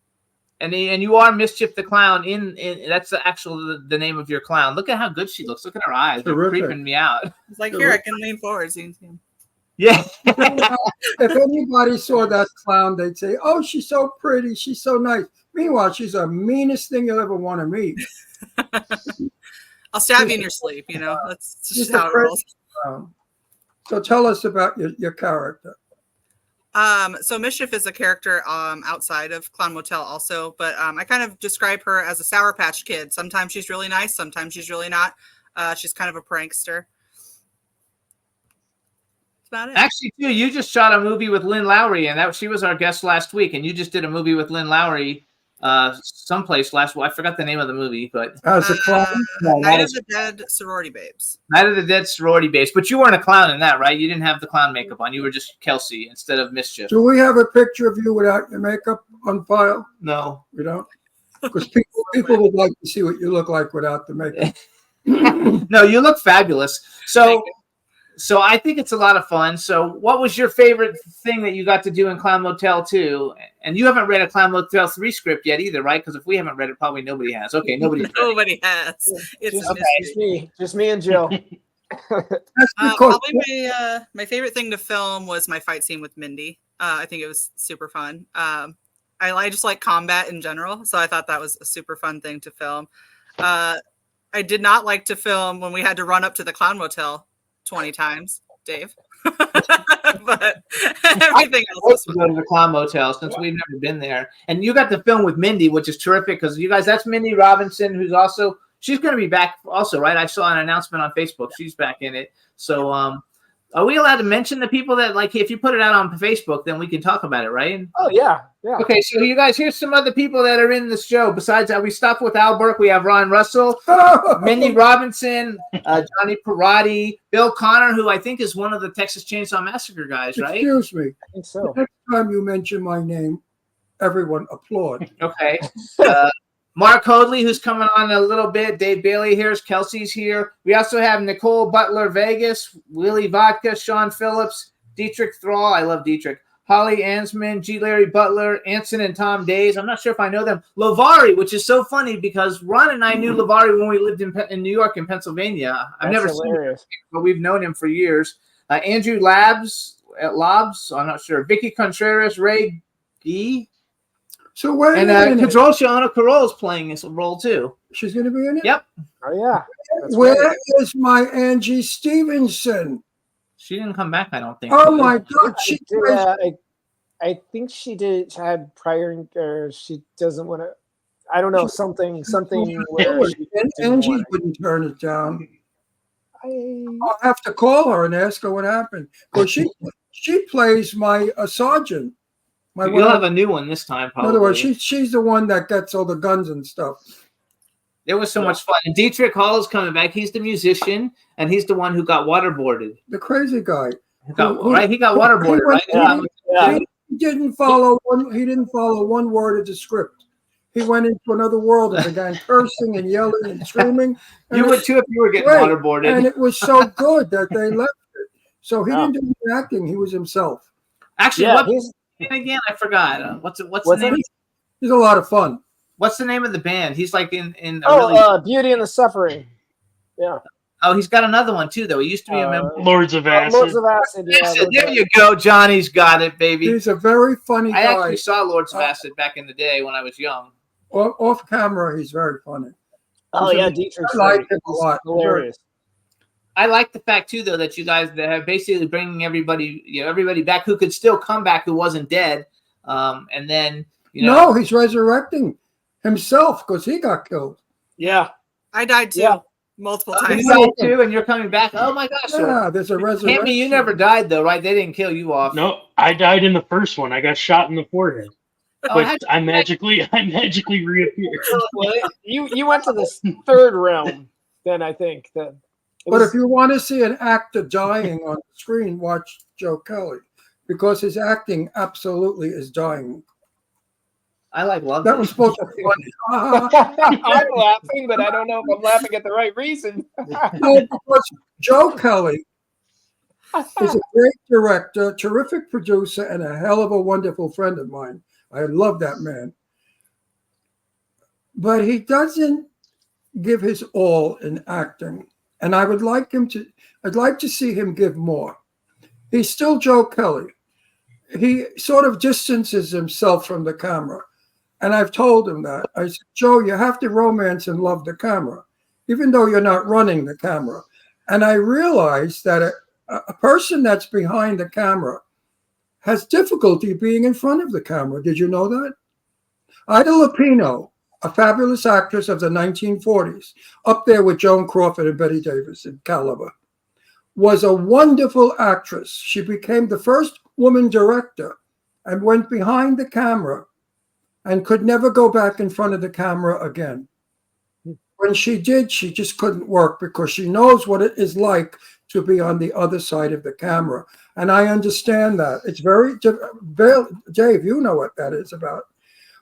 And you are Mischief the Clown. In that's the name of your clown. Look at how good she looks. Look at her eyes. They're creeping me out. It's like, here, I can lean forward. So you can see him. Yeah. If anybody saw that clown, they'd say, "Oh, she's so pretty. She's so nice." Meanwhile, she's the meanest thing you'll ever want to meet. I'll stab you in your sleep. You know, that's just how it rolls. So tell us about your character. So Mischief is a character outside of Clown Motel also, but I kind of describe her as a Sour Patch Kid. Sometimes she's really nice, sometimes she's really not. She's kind of a prankster. That's about it. Actually, too, you just shot a movie with Lynn Lowry, and she was our guest last week, and you just did a movie with Lynn Lowry. someplace last. Well, I forgot the name of the movie, but As a clown? No, Night that of is- the Dead sorority babes. Night of the Dead sorority babes. But you weren't a clown in that, right? You didn't have the clown makeup on. You were just Kelsey instead of Mischief. Do we have a picture of you without your makeup on file? No. We don't? Because people would like to see what you look like without the makeup. No, you look fabulous. So I think it's a lot of fun. So what was your favorite thing that you got to do in Clown Motel 2? And you haven't read a Clown Motel 3 script yet either, right? Because if we haven't read it, probably nobody has. Okay, nobody's read it. Nobody has. It's Just, a mystery. just me and Joe. Probably my favorite thing to film was my fight scene with Mindy. I think it was super fun. I just like combat in general, so I thought that was a super fun thing to film. I did not like to film when we had to run up to the Clown Motel 20 times, Dave. But everything else was fun. Go to the Clown Motel since we've never been there, and you got to film with Mindy, which is terrific because you guys. That's Mindy Robinson, who's also she's going to be back also, right? I saw an announcement on Facebook. She's back in it. So, are we allowed to mention the people that like? If you put it out on Facebook, then we can talk about it, right? Oh yeah, yeah. Okay, so you guys, here's some other people that are in the show. Besides that, we stopped with Al Burke. We have Ron Russell, Mindy Robinson, Johnny Perotti, Bill Connor, who I think is one of the Texas Chainsaw Massacre guys, right? Excuse me. I think so. Next time you mention my name, everyone applaud. Okay. Mark Hoadley, who's coming on a little bit. Dave Bailey here. Kelsey's here. We also have Nicole Butler Vegas, Willie Vodka, Sean Phillips, Dietrich Thrall. I love Dietrich. Holly Ansman, G. Larry Butler, Anson and Tom Days. I'm not sure if I know them. Lavari, which is so funny because Ron and I knew Lavari when we lived in New York and Pennsylvania. I've never seen him, but we've known him for years. Andrew Labs, I'm not sure. Vicky Contreras, Ray Gee. So where and Control Shona Carroll is playing this role too. She's going to be in it? Yep. Oh yeah. Where is my Angie Stevenson? She didn't come back, I don't think. Oh my God! She I think she had prior, or she doesn't want to. I don't know, something where Angie wouldn't turn it down. I'll have to call her and ask her what happened. Because she plays my sergeant. You'll have a new one this time, probably. In other words, she's the one that gets all the guns and stuff. It was so much fun. And Dietrich Hall is coming back. He's the musician, and he's the one who got waterboarded. The crazy guy. He got waterboarded, right? He didn't follow one word of the script. He went into another world and began cursing and yelling and screaming. And you would too if you were getting waterboarded. And it was so good that they left it. So he didn't do the acting; he was himself. Actually, again, I forgot. What's the name? He's a lot of fun. What's the name of the band? He's like in Beauty and the Suffering. Yeah. Oh, he's got another one too, though. He used to be a member. Lords of Acid. Lords of Acid. Yeah, there you go. Johnny's got it, baby. He's a very funny guy. I actually saw Lords of Acid back in the day when I was young. Off camera, he's very funny. Oh yeah, Dietrich. I like him a lot. Hilarious. I like the fact too, though, that you guys that have basically bringing everybody back who could still come back who wasn't dead, and then No, he's resurrecting himself because he got killed. Yeah, I died too, multiple times. You died too, and you're coming back. Oh my gosh! Yeah, there's a resurrection. Tammy, you never died though, right? They didn't kill you off. No, I died in the first one. I got shot in the forehead. But I magically reappeared. You went to the third realm, then I think that. But if you want to see an actor dying on the screen, watch Joe Kelly, because his acting absolutely is dying. I love that was supposed to be funny. I'm laughing, but I don't know if I'm laughing at the right reason. No, because Joe Kelly is a great director, terrific producer, and a hell of a wonderful friend of mine. I love that man. But he doesn't give his all in acting. And I'd like to see him give more. He's still Joe Kelly. He sort of distances himself from the camera. And I've told him that. I said, Joe, you have to romance and love the camera, even though you're not running the camera. And I realized that a person that's behind the camera has difficulty being in front of the camera. Did you know that? Ida Lupino, a fabulous actress of the 1940s, up there with Joan Crawford and Betty Davis in caliber, was a wonderful actress. She became the first woman director and went behind the camera and could never go back in front of the camera again. When she did, she just couldn't work because she knows what it is like to be on the other side of the camera. And I understand that. It's very, Dave, you know what that is about.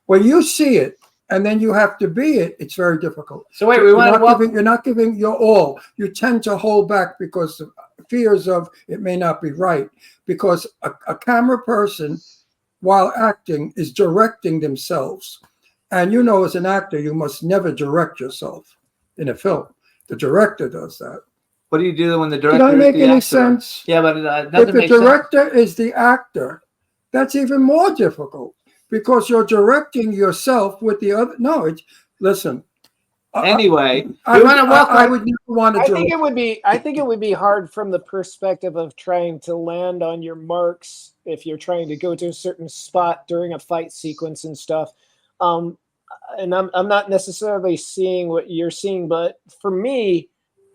When you see it and then you have to be it, it's very difficult. So wait, you're not giving your all. You tend to hold back because of fears of it may not be right. Because a camera person, while acting, is directing themselves. And you know, as an actor, you must never direct yourself in a film. The director does that. What do you do when the director? Did I make is the any actor? sense? Yeah, but if the director is the actor, that's even more difficult because you're directing yourself with the other. No, listen. Anyway, I would never want to. I think it would be hard from the perspective of trying to land on your marks if you're trying to go to a certain spot during a fight sequence and stuff. And I'm not necessarily seeing what you're seeing, but for me,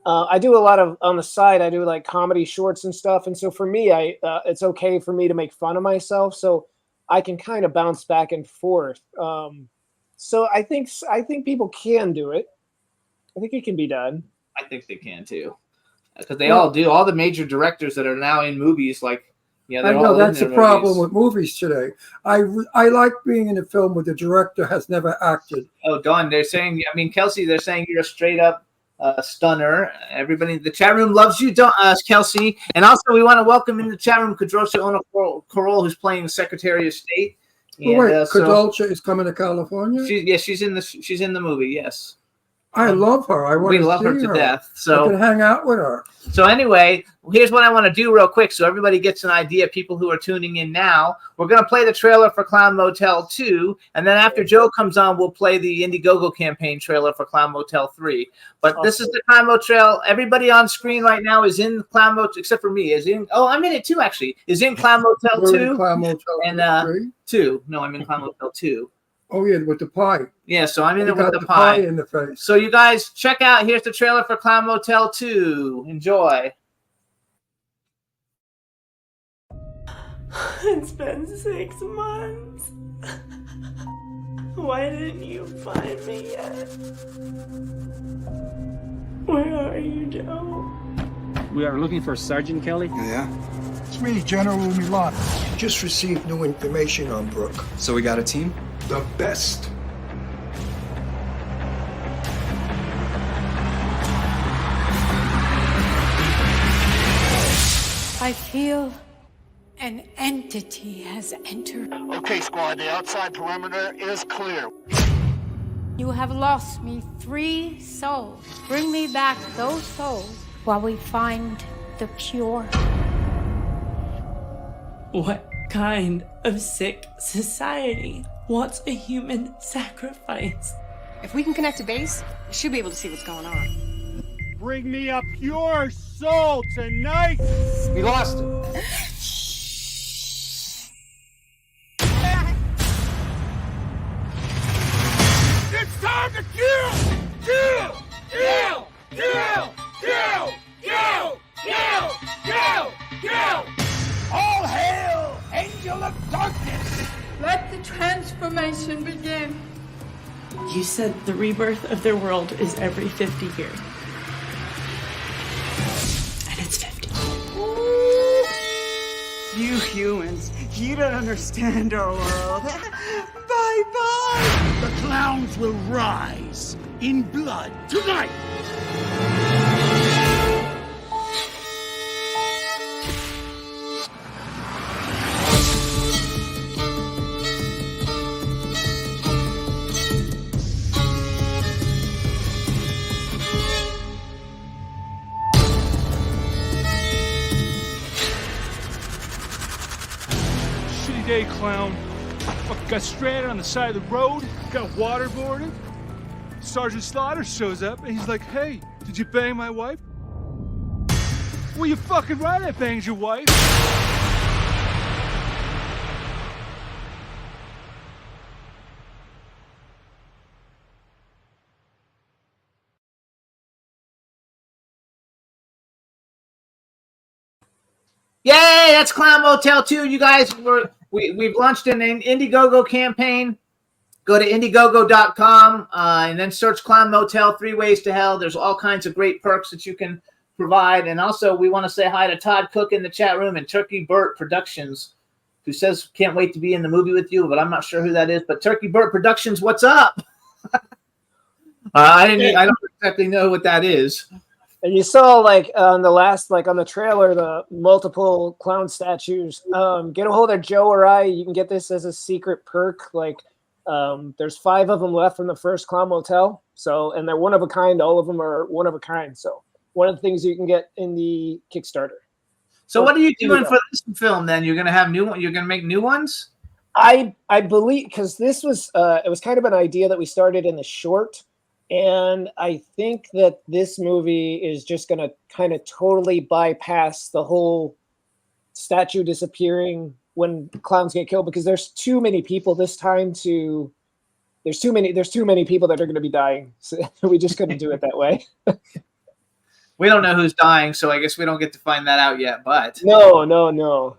I do a lot of on the side. I do like comedy shorts and stuff, and so for me, it's okay for me to make fun of myself, so I can kind of bounce back and forth. So I think people can do it. I think it can be done. I think they can too, because they all do. All the major directors that are now in movies, like. Yeah, I know that's the problem with movies today. I like being in a film where the director has never acted. Oh, Dawn, they're saying. I mean, Kelsey, they're saying you're a straight up stunner. Everybody in the chat room loves you, Kelsey. And also, we want to welcome in the chat room Kadrosha Ona-Corol, who's playing the Secretary of State. And, wait, Kadrosha is coming to California. She's in the movie. Yes. I love her. We love her to death. So I can hang out with her. So anyway, here's what I want to do real quick so everybody gets an idea, people who are tuning in now. We're going to play the trailer for Clown Motel 2, and then after Joe comes on, we'll play the Indiegogo campaign trailer for Clown Motel 3. But this is the Clown Motel. Everybody on screen right now is in Clown Motel, except for me. I'm in it too, actually. Is in Clown Motel 2. Clown Motel and 2. No, I'm in Clown Motel 2. Oh, yeah, with the pie. Yeah, so I'm in it with the pie in the face. So you guys check out. Here's the trailer for Clown Motel 2. Enjoy. It's been 6 months. Why didn't you find me yet? Where are you, Joe? We are looking for Sergeant Kelly. Yeah. It's me, General Milan. Just received new information on Brooke. So we got a team? The best. I feel an entity has entered. Okay, squad, the outside perimeter is clear. You have lost me 3 souls. Bring me back those souls while we find the cure. What kind of sick society wants a human sacrifice? If we can connect to base, we should be able to see what's going on. Bring me a pure soul tonight! We lost it. It's time to kill! Kill! Kill! Kill! Kill! Kill! Kill! Kill! Kill! All hail, Angel of Darkness! Let the transformation begin. You said the rebirth of their world is every 50 years. And it's 50. You humans, you don't understand our world. Bye-bye! The clowns will rise in blood tonight! Shitty day, clown. Fuck, got stranded on the side of the road, got waterboarded. Sergeant Slaughter shows up and he's like, hey, did you bang my wife? Well, you fucking right, I banged your wife. Yay! That's Clown Motel 2. You guys, we've launched an Indiegogo campaign. Go to Indiegogo.com and then search Clown Motel 3 Ways to Hell. There's all kinds of great perks that you can provide. And also, we want to say hi to Todd Cook in the chat room and Turkey Burt Productions, who says can't wait to be in the movie with you, but I'm not sure who that is. But Turkey Burt Productions, what's up? I don't exactly know what that is. And you saw like on the trailer, the multiple clown statues. Get a hold of Joe or I. You can get this as a secret perk. Like there's 5 of them left from the first Clown Motel. So, and they're one of a kind. All of them are one of a kind. So one of the things you can get in the Kickstarter. So what are you doing for this film then? You're gonna have new one. You're gonna make new ones. I believe because this was it was kind of an idea that we started in the short. And I think that this movie is just going to kind of totally bypass the whole statue disappearing when clowns get killed, because there's too many people this time to. There's too many people that are going to be dying. So we just couldn't do it that way. We don't know who's dying, so I guess we don't get to find that out yet. But no.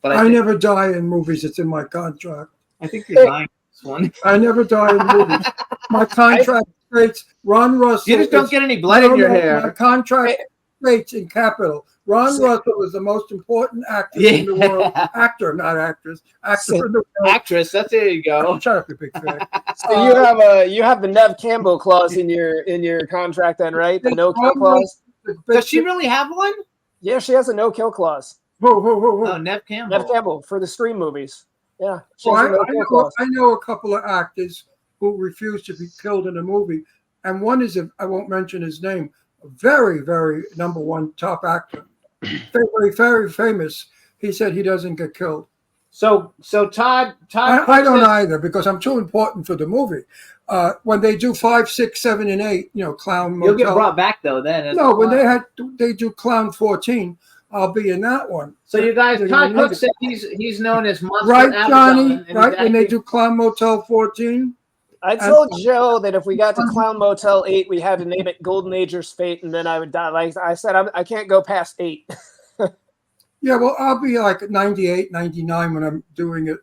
But I never die in movies. It's in my contract. I think you're dying this one. I never die in movies. My contract states Ron Russell. You just don't get any blood in your hair. My contract states in capital. Ron Russell is the most important actor in the world. Actor, not actress. Actor in the world. Actress. There you go. Shut up, you big fag. So you have the Nev Campbell clause in your contract then, right? The no kill clause. Does she really have one? Yeah, she has a no kill clause. Whoa. Oh, Nev Campbell. Nev Campbell for the Scream movies. Yeah. I know a couple of actors who refused to be killed in a movie, and one is I won't mention his name. A very, very #1 top actor, very, very famous. He said he doesn't get killed. So Todd. I don't either, because I'm too important for the movie. When they do 5, 6, 7, and 8, Clown Motel. You'll get brought back though. Then no, when they do Clown 14, I'll be in that one. So you guys, Todd Cook said he's known as Monster right, Abaddon, Johnny. Right when they do Clown Motel 14. I told Joe that if we got to Clown Motel 8, we had to name it Golden Age or Fate, and then I would die. Like I said, I can't go past 8. Yeah, well, I'll be like 98, 99 when I'm doing it.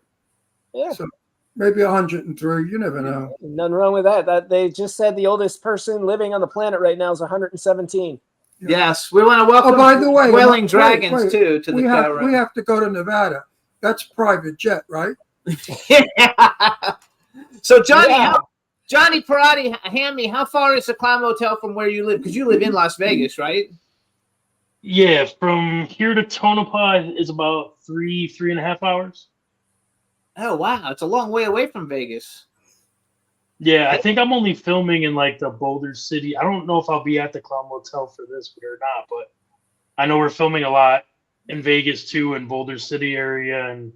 Yeah. So maybe 103. You never know. Nothing wrong with that. That they just said the oldest person living on the planet right now is 117. Yes, we want to welcome. Oh, by the way, Wailing Dragons too to the chat room. We have to go to Nevada. That's private jet, right? Yeah. So Johnny Perotti, hand me, how far is the Clown Motel from where you live? Because you live in Las Vegas, right? Yeah, from here to Tonopah is about 3.5 hours. Oh wow, it's a long way away from Vegas. Yeah, I think I'm only filming in like the Boulder City. I don't know if I'll be at the Clown Motel for this or not, but I know we're filming a lot in Vegas too, in Boulder City area, and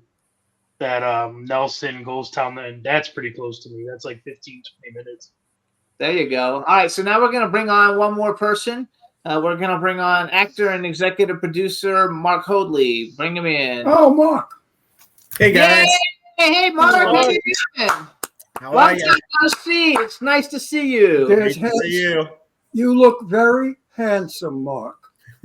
that Nelson, Ghoulstown, and that's pretty close to me. That's like 15, 20 minutes. There you go. All right, so now we're going to bring on one more person. We're going to bring on actor and executive producer Mark Hoadley. Bring him in. Oh, Mark. Hey, guys. Hey, Mark. How are you doing? How are you? It's nice to see you. Great to see you. You look very handsome, Mark.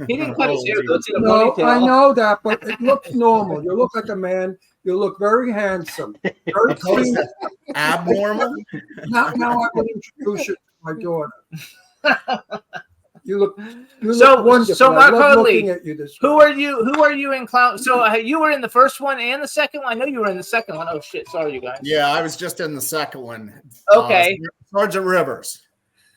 He didn't cut his hair, though. It's in a No, ponytail. I know that, but it looks normal. You look like a man. You look very handsome. Very clean. Abnormal? Now I will introduce you to my daughter. You look wonderful. So Mark Hoodley, who are you in Clown? So you were in the first one and the second one. I know you were in the second one. Oh shit! Sorry, you guys. Yeah, I was just in the second one. Okay. Sergeant Rivers.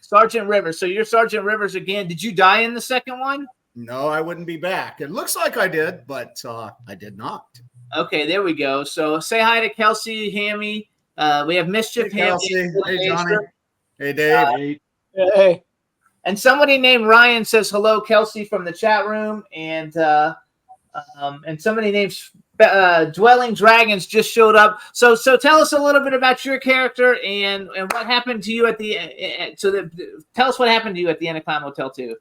Sergeant Rivers. So you're Sergeant Rivers again. Did you die in the second one? No, I wouldn't be back. It looks like I did, but I did not. Okay, there we go. So say hi to Kelsey, Hammy. We have Mischief. Hey, Kelsey. Hey, Johnny. Hey, Dave. Hey. And somebody named Ryan says hello, Kelsey, from the chat room, and somebody named Dwelling Dragons just showed up. So tell us a little bit about your character and what happened to you at the tell us what happened to you at the end of Clown Motel 2.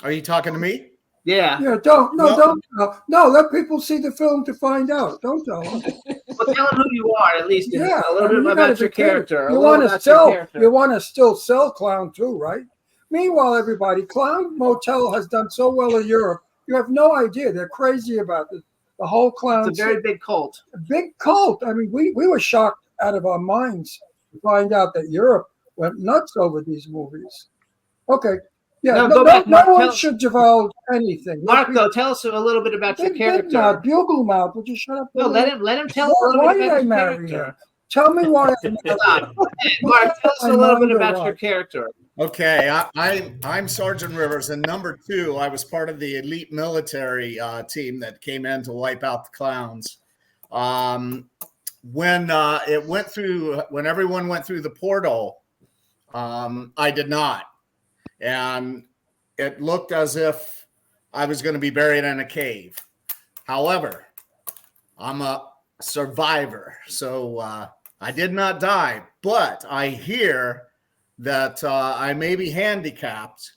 Are you talking to me? Yeah. Yeah. Don't let people see the film to find out. Don't tell them. Well, tell them who you are at least. Yeah, a little bit about your character. You want to still sell Clown 2, right? Meanwhile, everybody, Clown Motel has done so well in Europe. You have no idea. They're crazy about it. The whole Clown. It's a very big cult. A big cult. I mean, we were shocked out of our minds to find out that Europe went nuts over these movies. Okay. Yeah, No, no, go no, back, no Mark. one Tell- should divulge anything. Marco, tell us a little bit about your character. Now, Bugle Mouth, would you shut up? No, let him tell us a little Why bit did about I your marry character. her? Tell me why I Stop. Mark, tell us a little bit about your character. Okay, I'm Sergeant Rivers, and number 2, I was part of the elite military team that came in to wipe out the clowns. When everyone went through the portal, I did not, and it looked as if I was going to be buried in a cave. However, I'm a survivor, so I did not die, but I hear that I may be handicapped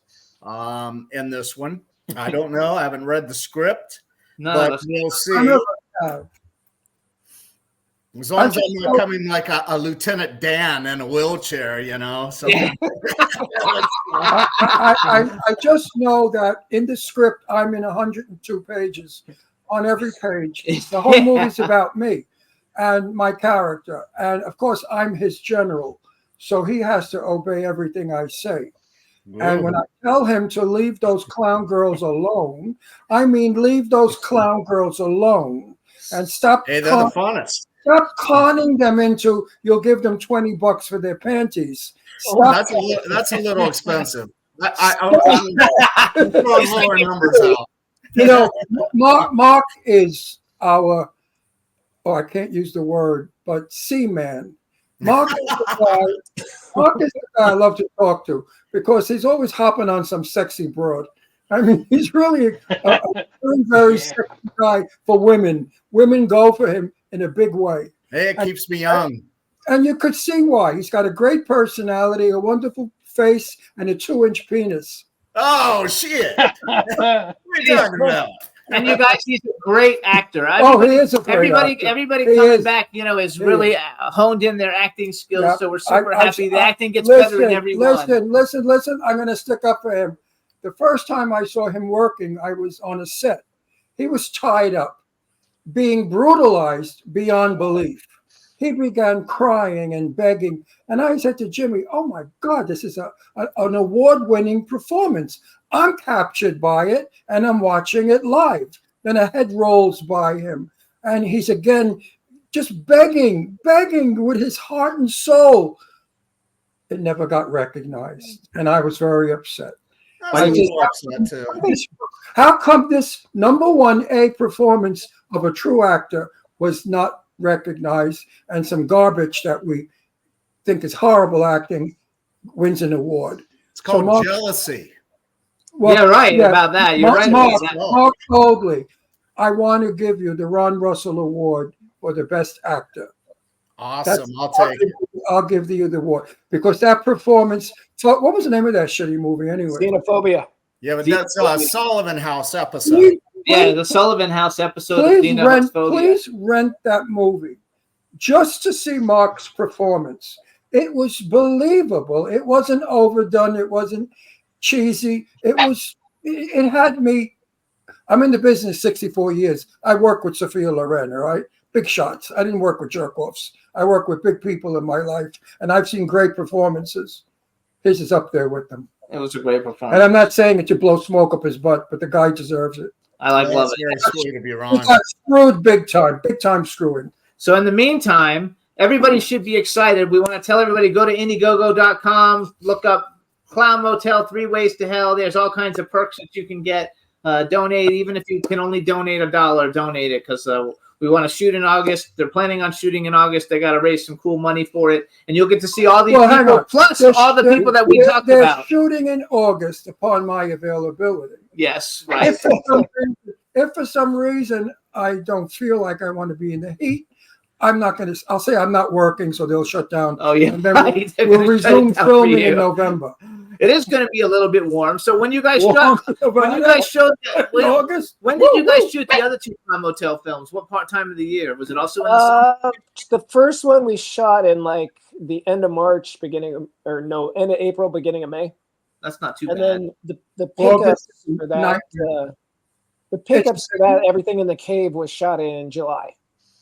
in this one. I don't know. I haven't read the script, but we'll see. As long as I'm not coming like a Lieutenant Dan in a wheelchair, you know. So. I just know that in the script, I'm in 102 pages on every page. The whole movie's about me and my character. And of course, I'm his general. So he has to obey everything I say. And when I tell him to leave those clown girls alone, I mean leave those clown girls alone and stop. Hey, they're the funnest. Stop conning them into you'll give them $20 for their panties. That's a little expensive. I'm throwing lower numbers out. You know, Mark is our, I can't use the word, but C-man. Mark is the guy I love to talk to because he's always hopping on some sexy broad. I mean, he's really a very, very sexy guy for women. Women go for him in a big way. Hey, it keeps me young. And you could see why. He's got a great personality, a wonderful face, and a 2-inch penis. Oh, shit. What are you talking about? And you guys, he's a great actor. He is a great actor. Everybody coming back, you know, is really honed in their acting skills. Yeah. So we're super happy. The acting gets better in every one. Listen. I'm going to stick up for him. The first time I saw him working, I was on a set. He was tied up, being brutalized beyond belief. He began crying and begging. And I said to Jimmy, oh my God, this is an award-winning performance. I'm captured by it and I'm watching it live. Then a head rolls by him and he's again just begging with his heart and soul. It never got recognized. And I was very upset. How come this number 1A performance of a true actor was not recognized, and some garbage that we think is horrible acting wins an award? It's called jealousy. Well, about that. You're right about that. Mark Hoadley, I want to give you the Ron Russell Award for the best actor. Awesome. I'll take it. I'll give you the award because that performance. So what was the name of that shitty movie anyway? Xenophobia. Yeah, but that's a Sullivan House episode. The Sullivan House episode of Xenophobia. Please rent that movie just to see Mark's performance. It was believable. It wasn't overdone. It wasn't cheesy. It had me. I'm in the business 64 years. I work with Sophia Loren, all right? Big shots. I didn't work with jerk-offs. I work with big people in my life, and I've seen great performances. His is up there with them. It was a great performance. And I'm not saying it to blow smoke up his butt, but the guy deserves it. I love it. Very sweet of you, Ron. He got screwed big time screwing. So in the meantime, everybody should be excited. We want to tell everybody, go to Indiegogo.com, look up Clown Motel, 3 Ways to Hell. There's all kinds of perks that you can get. Donate, even if you can only donate $1, donate it, because we want to shoot in August. They're planning on shooting in August. They got to raise some cool money for it. And you'll get to see all these people, plus all the people that we talked about. They're shooting in August upon my availability. Yes, right. If for some reason I don't feel like I want to be in the heat, I'm not going to. I'll say I'm not working, so they'll shut down. Oh yeah, and then we'll resume filming in November. It is going to be a little bit warm. So when you guys showed August, when did you guys shoot the other 2 Clown Motel films? What time of the year was it? Also in the summer? The first one we shot in like the end of March, end of April, beginning of May. That's not too bad. And then the pickups for that, everything in the cave was shot in July.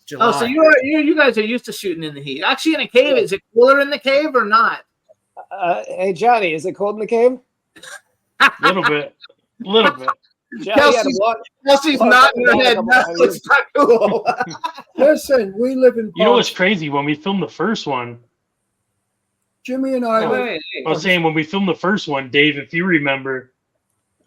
July. Oh, so you guys are used to shooting in the heat. Actually, in a cave, is it cooler in the cave or not? Hey, Johnny, is it cold in the cave? A little bit. Kelsey's nodding her head. No, it's not cool. Listen, we live in. You know what's crazy? When we filmed the first one, Jimmy and I. I was saying when we filmed the first one, Dave, if you remember,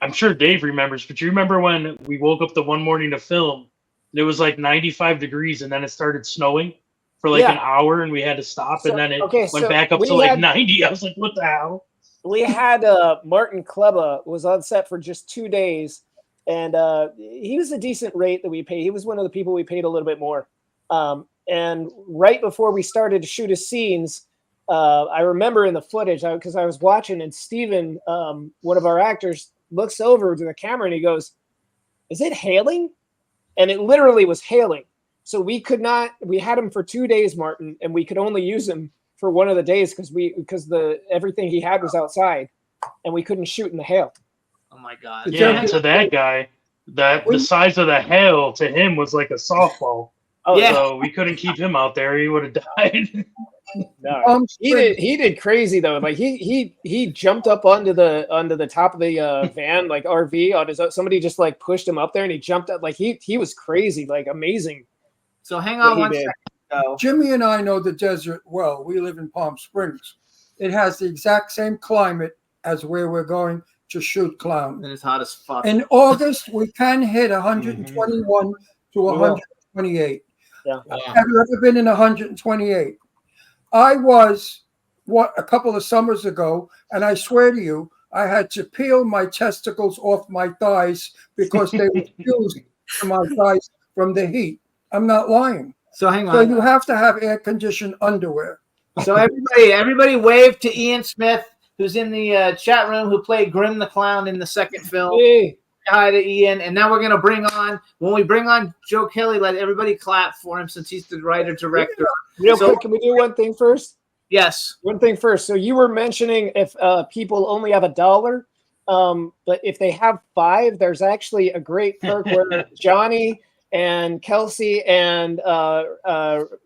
I'm sure Dave remembers, but you remember when we woke up the one morning to film, and it was like 95 degrees, and then it started snowing for like an hour, and we had to stop, and then it went back up to like 90. I was like, what the hell? We had Martin Kleba was on set for just 2 days, and he was a decent rate that we paid. He was one of the people we paid a little bit more. And right before we started to shoot his scenes, I remember in the footage, because I was watching, and Steven, one of our actors, looks over to the camera and he goes, "Is it hailing?" And it literally was hailing. So we had him for 2 days, Martin, and we could only use him for one of the days because everything he had was outside, and we couldn't shoot in the hail. Oh my God! Yeah, to that guy, the size of the hail to him was like a softball. Oh yeah. So we couldn't keep him out there; he would have died. No, he did crazy though. Like he jumped up onto the top of the van, like RV on his own. Somebody just like pushed him up there, and he jumped up. Like he was crazy, like amazing. So hang on one second. Jimmy and I know the desert well. We live in Palm Springs. It has the exact same climate as where we're going to shoot Clown. And it's hot as fuck. In August, we can hit 121 to 128. Yeah. Have you ever been in 128? I was a couple of summers ago, and I swear to you, I had to peel my testicles off my thighs because they were fused to my thighs from the heat. I'm not lying. So hang on. So you have to have air-conditioned underwear. So everybody wave to Ian Smith, who's in the chat room, who played Grim the Clown in the second film. Hey. Hi to Ian. And now we're going to when we bring on Joe Kelly, let everybody clap for him since he's the writer-director. Real quick, can we do one thing first? Yes. One thing first. So you were mentioning if people only have $1, but if they have 5, there's actually a great perk where Johnny and Kelsey and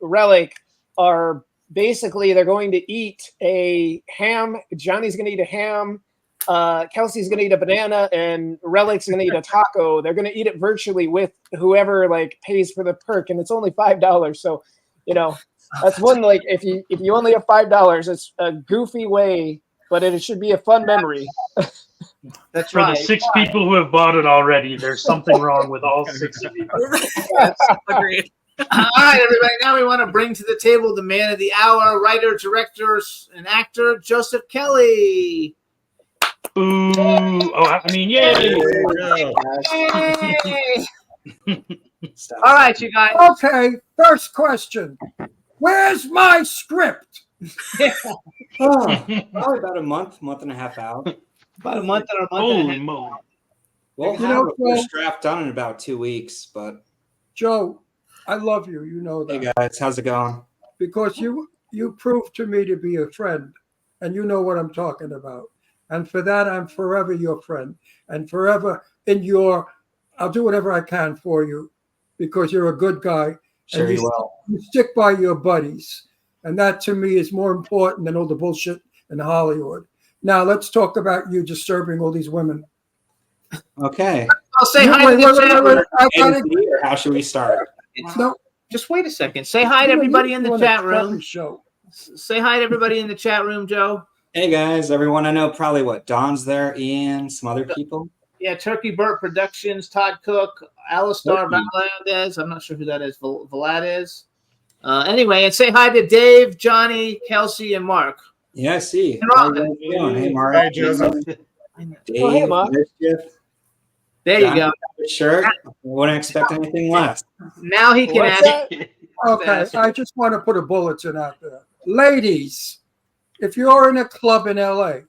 Relic are basically, they're going to eat a ham. Johnny's going to eat a ham. Kelsey's going to eat a banana, and Relic's going to eat a taco. They're going to eat it virtually with whoever like pays for the perk, and it's only $5. So, that's one, like if you only have $5, it's a goofy way, but it should be a fun memory. That's for right. the 6 people who have bought it already. There's something wrong with all 6 of you. Yes, agreed. All right, everybody. Now we want to bring to the table the man of the hour, writer, director, and actor, Joseph Kelly. Ooh! Oh, I mean, yay! All right, you guys. Okay, first question. Where's my script? Probably about a month and a half out. About a month and a month. Holy moly! We'll have a first draft done in about 2 weeks, but Joe, I love you. You know that. Hey guys, how's it going? Because you proved to me to be a friend, and you know what I'm talking about. And for that, I'm forever your friend, and forever I'll do whatever I can for you, because you're a good guy. Sure, and you will. You stick by your buddies, and that to me is more important than all the bullshit in Hollywood. Now let's talk about you disturbing all these women. Okay. I'll say hi to the chat room. How should we start? No, just wait a second. Say hi to everybody in the chat room. Say hi to everybody in the chat room, Joe. Hey guys, everyone. I know probably Don's there, Ian, some other people. Yeah, Turkey Burt Productions, Todd Cook, Alistar Valadez. I'm not sure who that is. Valadez. Anyway, and say hi to Dave, Johnny, Kelsey, and Mark. Yeah, I see. How you guys doing? Hey, Mark. Hey, Joseph. Dave, hey, Mark. There you go. Sure. I wouldn't expect anything less. Now he can ask. Okay, I just want to put a bulletin out there. Ladies, if you're in a club in LA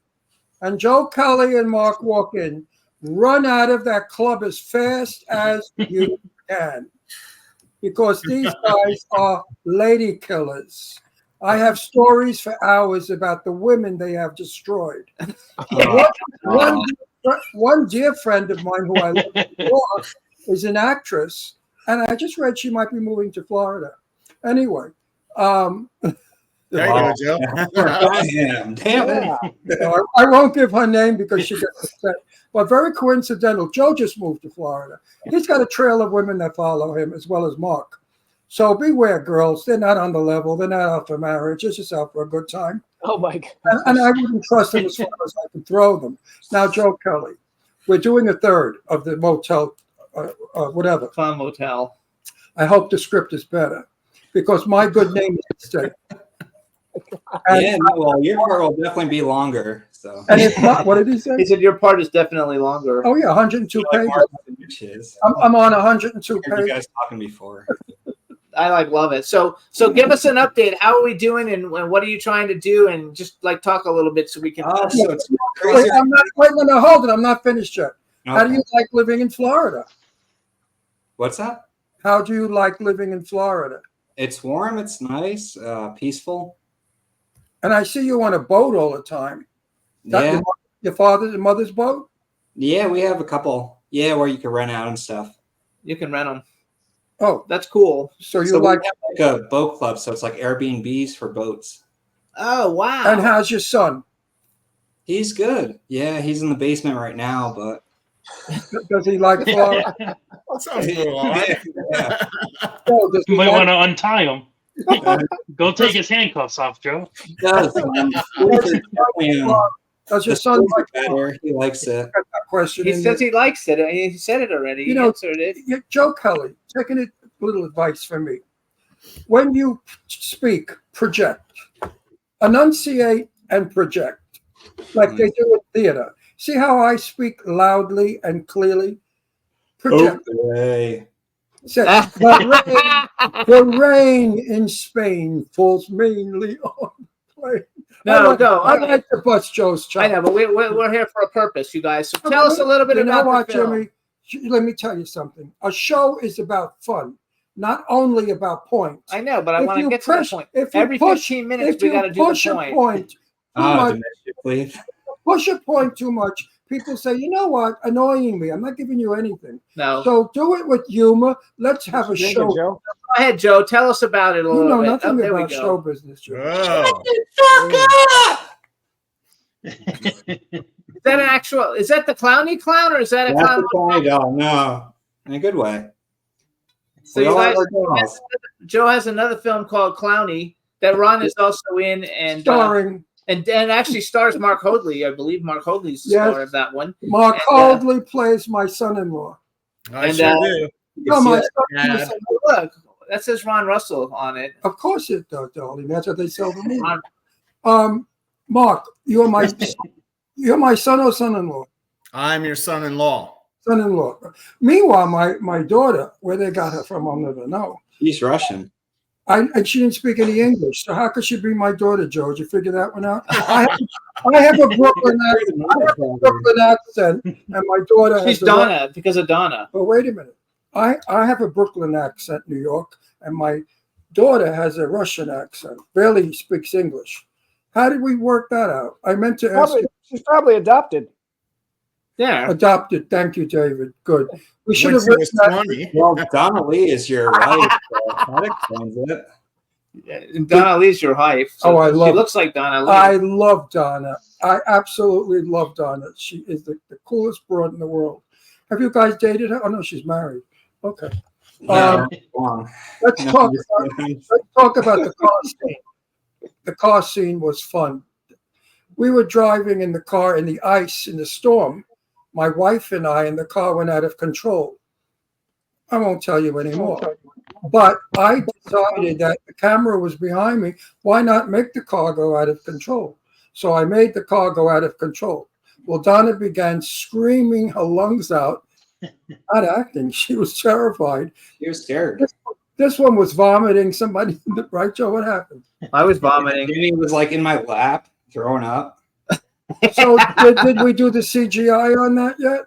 and Joe Kelly and Mark walk in, run out of that club as fast as you can, because these guys are lady killers. I have stories for hours about the women they have destroyed. One dear friend of mine who I love is an actress, And I just read she might be moving to Florida. Anyway. There you go, Joe. Damn Yeah. it. No, I won't give her name because she gets upset. But very coincidental, Joe just moved to Florida. He's got a trail of women that follow him as well as Mark. So beware, girls. They're not on the level. They're not out for marriage. It's just out for a good time. Oh, my God. And I wouldn't trust them as far as I can throw them. Now, Joe Kelly, we're doing a third of the motel, whatever. Clown Motel. I hope the script is better because my good name is at stake. Yeah, no, well, your part will definitely be longer. So. And if not, what did he say? He said your part is definitely longer. Oh, yeah, 102 pages. I'm on 102 I heard pages. you guys talking before. I love it. So give us an update. How are we doing, and what are you trying to do? And just talk a little bit so we can. Oh, so it's Wait, no, hold it. I'm not finished yet. Okay. How do you like living in Florida? What's that? How do you like living in Florida? It's warm. It's nice. Peaceful. And I see you on a boat all the time. Yeah. Your father's and mother's boat? Yeah, we have a couple. Yeah, where you can rent out and stuff. You can rent them. Oh, that's cool. So you we like have a boat club, so it's like Airbnbs for boats. Oh, wow. And how's your son? He's good. Yeah, he's in the basement right now, but does he like Florida? That sounds a little odd. Yeah. You might want to untie him. Go take his handcuffs off, Joe. He does. Does your son like better? He likes it. Question. He says he likes it. He said it already. You he know, answered it. Joe Kelly, taking a little advice from me. When you speak, project, enunciate, and project, like they do in theater. See how I speak loudly and clearly? Project. Okay. Said, the rain in Spain falls mainly on plain. No. I like to bust Joe's chops. I know, but we're here for a purpose, you guys. So tell us a little bit about what, the film. Jimmy? Let me tell you something. A show is about fun, not only about points. I know, but I want to get to the point. Every 15 minutes, we got to do the point. Push a point too much. People say, you know what, annoying me. I'm not giving you anything. No. So do it with humor. Let's have a show. Go ahead, Joe. Tell us about it a little bit. You know nothing there about we go. show business, Joe. Is that an actual? Is that the clowny clown, or is that a That's clown? the clowny doll. No, in a good way. So you guys, Joe has another film called Clowny that Ron is also in, and starring. And actually stars Mark Hoadley. I believe Mark Hoadley's the star of that one. Mark Hoadley plays my son-in-law. I sure do. No, my son, look, that says Ron Russell on it. Of course it does, darling. That's what they sell to me. Mark, you're my son or son-in-law? I'm your son-in-law. Son-in-law. Meanwhile, my daughter, where they got her from, I'll never know. She's Russian. And she didn't speak any English. So how could she be my daughter, Joe? Did you figure that one out? I have a Brooklyn accent, and my daughter has She's Donna because of Donna. But wait a minute. I have a Brooklyn accent, New York, and my daughter has a Russian accent. Barely speaks English. How did we work that out? I meant to ask you. She's probably adopted. Yeah. Adopted. Thank you, David. Good. We should have written that. Well, Donna Lee is your wife. That explains it. And Donna Lee's your wife. So I love. She looks like Donna Lee. I love Donna. I absolutely love Donna. She is the coolest broad in the world. Have you guys dated her? Oh no, she's married. Okay. No, let's talk about the car scene. The car scene was fun. We were driving in the car in the ice in the storm. My wife and I, and the car went out of control. I won't tell you anymore. But I decided that the camera was behind me. Why not make the car go out of control? So I made the car go out of control. Well, Donna began screaming her lungs out, not acting. She was terrified. She was scared. This one was vomiting. Somebody, right, Joe? What happened? I was vomiting. Jimmy was like in my lap, throwing up. So did we do the CGI on that yet?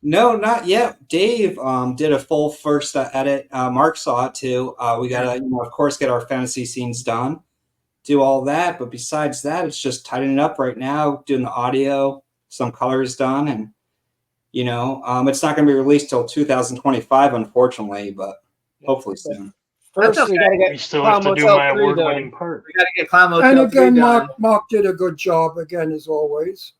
No, not yet. Dave did a full first edit. Mark saw it too. We got to, of course, get our fantasy scenes done, do all that. But besides that, it's just tightening it up right now, doing the audio, some colors done, and You know, it's not going to be released till 2025, unfortunately, but hopefully soon. First, we gotta get We still Clown have to do Motel my 3 award-winning done. part. We got to get Clown Motel And 3 again, done. Mark did a good job again, as always.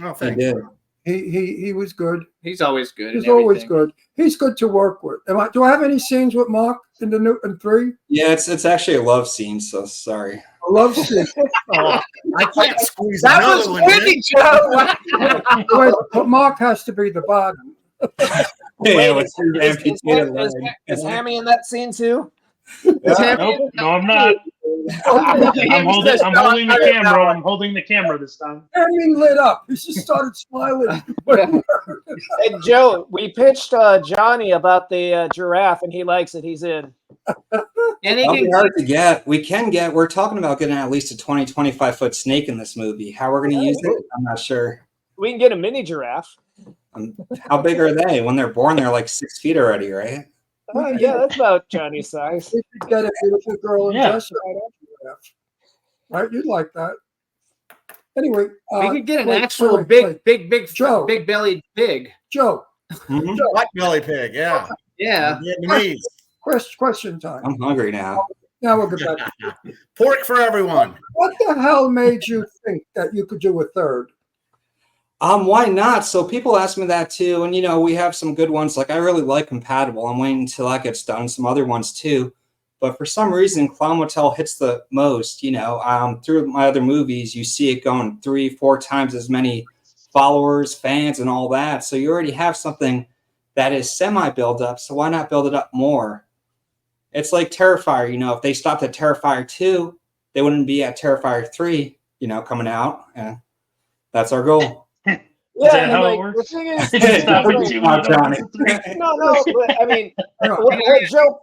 Oh, He thank did. you. He was good. He's always good. He's in always everything. good. He's good to work with. Do I have any scenes with Mark in the new in 3? Yeah, it's actually a love scene, so sorry. A love scene. Oh, I can't squeeze That another was one witty, in. Wait, but Mark has to be the bottom. Yeah, Wait, with is, his is, amputated is, leg. is Hammy in that scene too? Nope, no, I'm not. I'm holding the camera. I'm holding the camera this time. I mean, lit up. He just started smiling. Hey, Joe, we pitched Johnny about the giraffe, and he likes it. He's in. And he That'll be can, hard to get. We're talking about getting at least a 20, 25-foot snake in this movie. How we're going to use it, I'm not sure. We can get a mini giraffe. How big are they? When they're born, they're like 6 feet already, right? Yeah, that's about Johnny's size. We could get a beautiful girl in Yeah. dress right? You'd like that. Anyway, we could get an wait, actual wait. big Joe. big bellied pig. Joe. Mhm. Joe. Hot belly pig, yeah. Yeah. Vietnamese. Question time. I'm hungry now. Now we'll get back. Pork for everyone. What the hell made you think that you could do a third? Why not? So people ask me that too, and we have some good ones. Like I really like Compatible. I'm waiting until that gets done. Some other ones too, but for some reason, Clown Motel hits the most. Through my other movies, you see it going 3-4 times as many followers, fans, and all that. So you already have something that is semi build up. So why not build it up more? It's like Terrifier. If they stopped at Terrifier 2, they wouldn't be at Terrifier 3. Coming out, and that's our goal. Yeah, that and how it like, works? the thing is, Stop at like, 2 Not Johnny. no, but I mean, what Joe,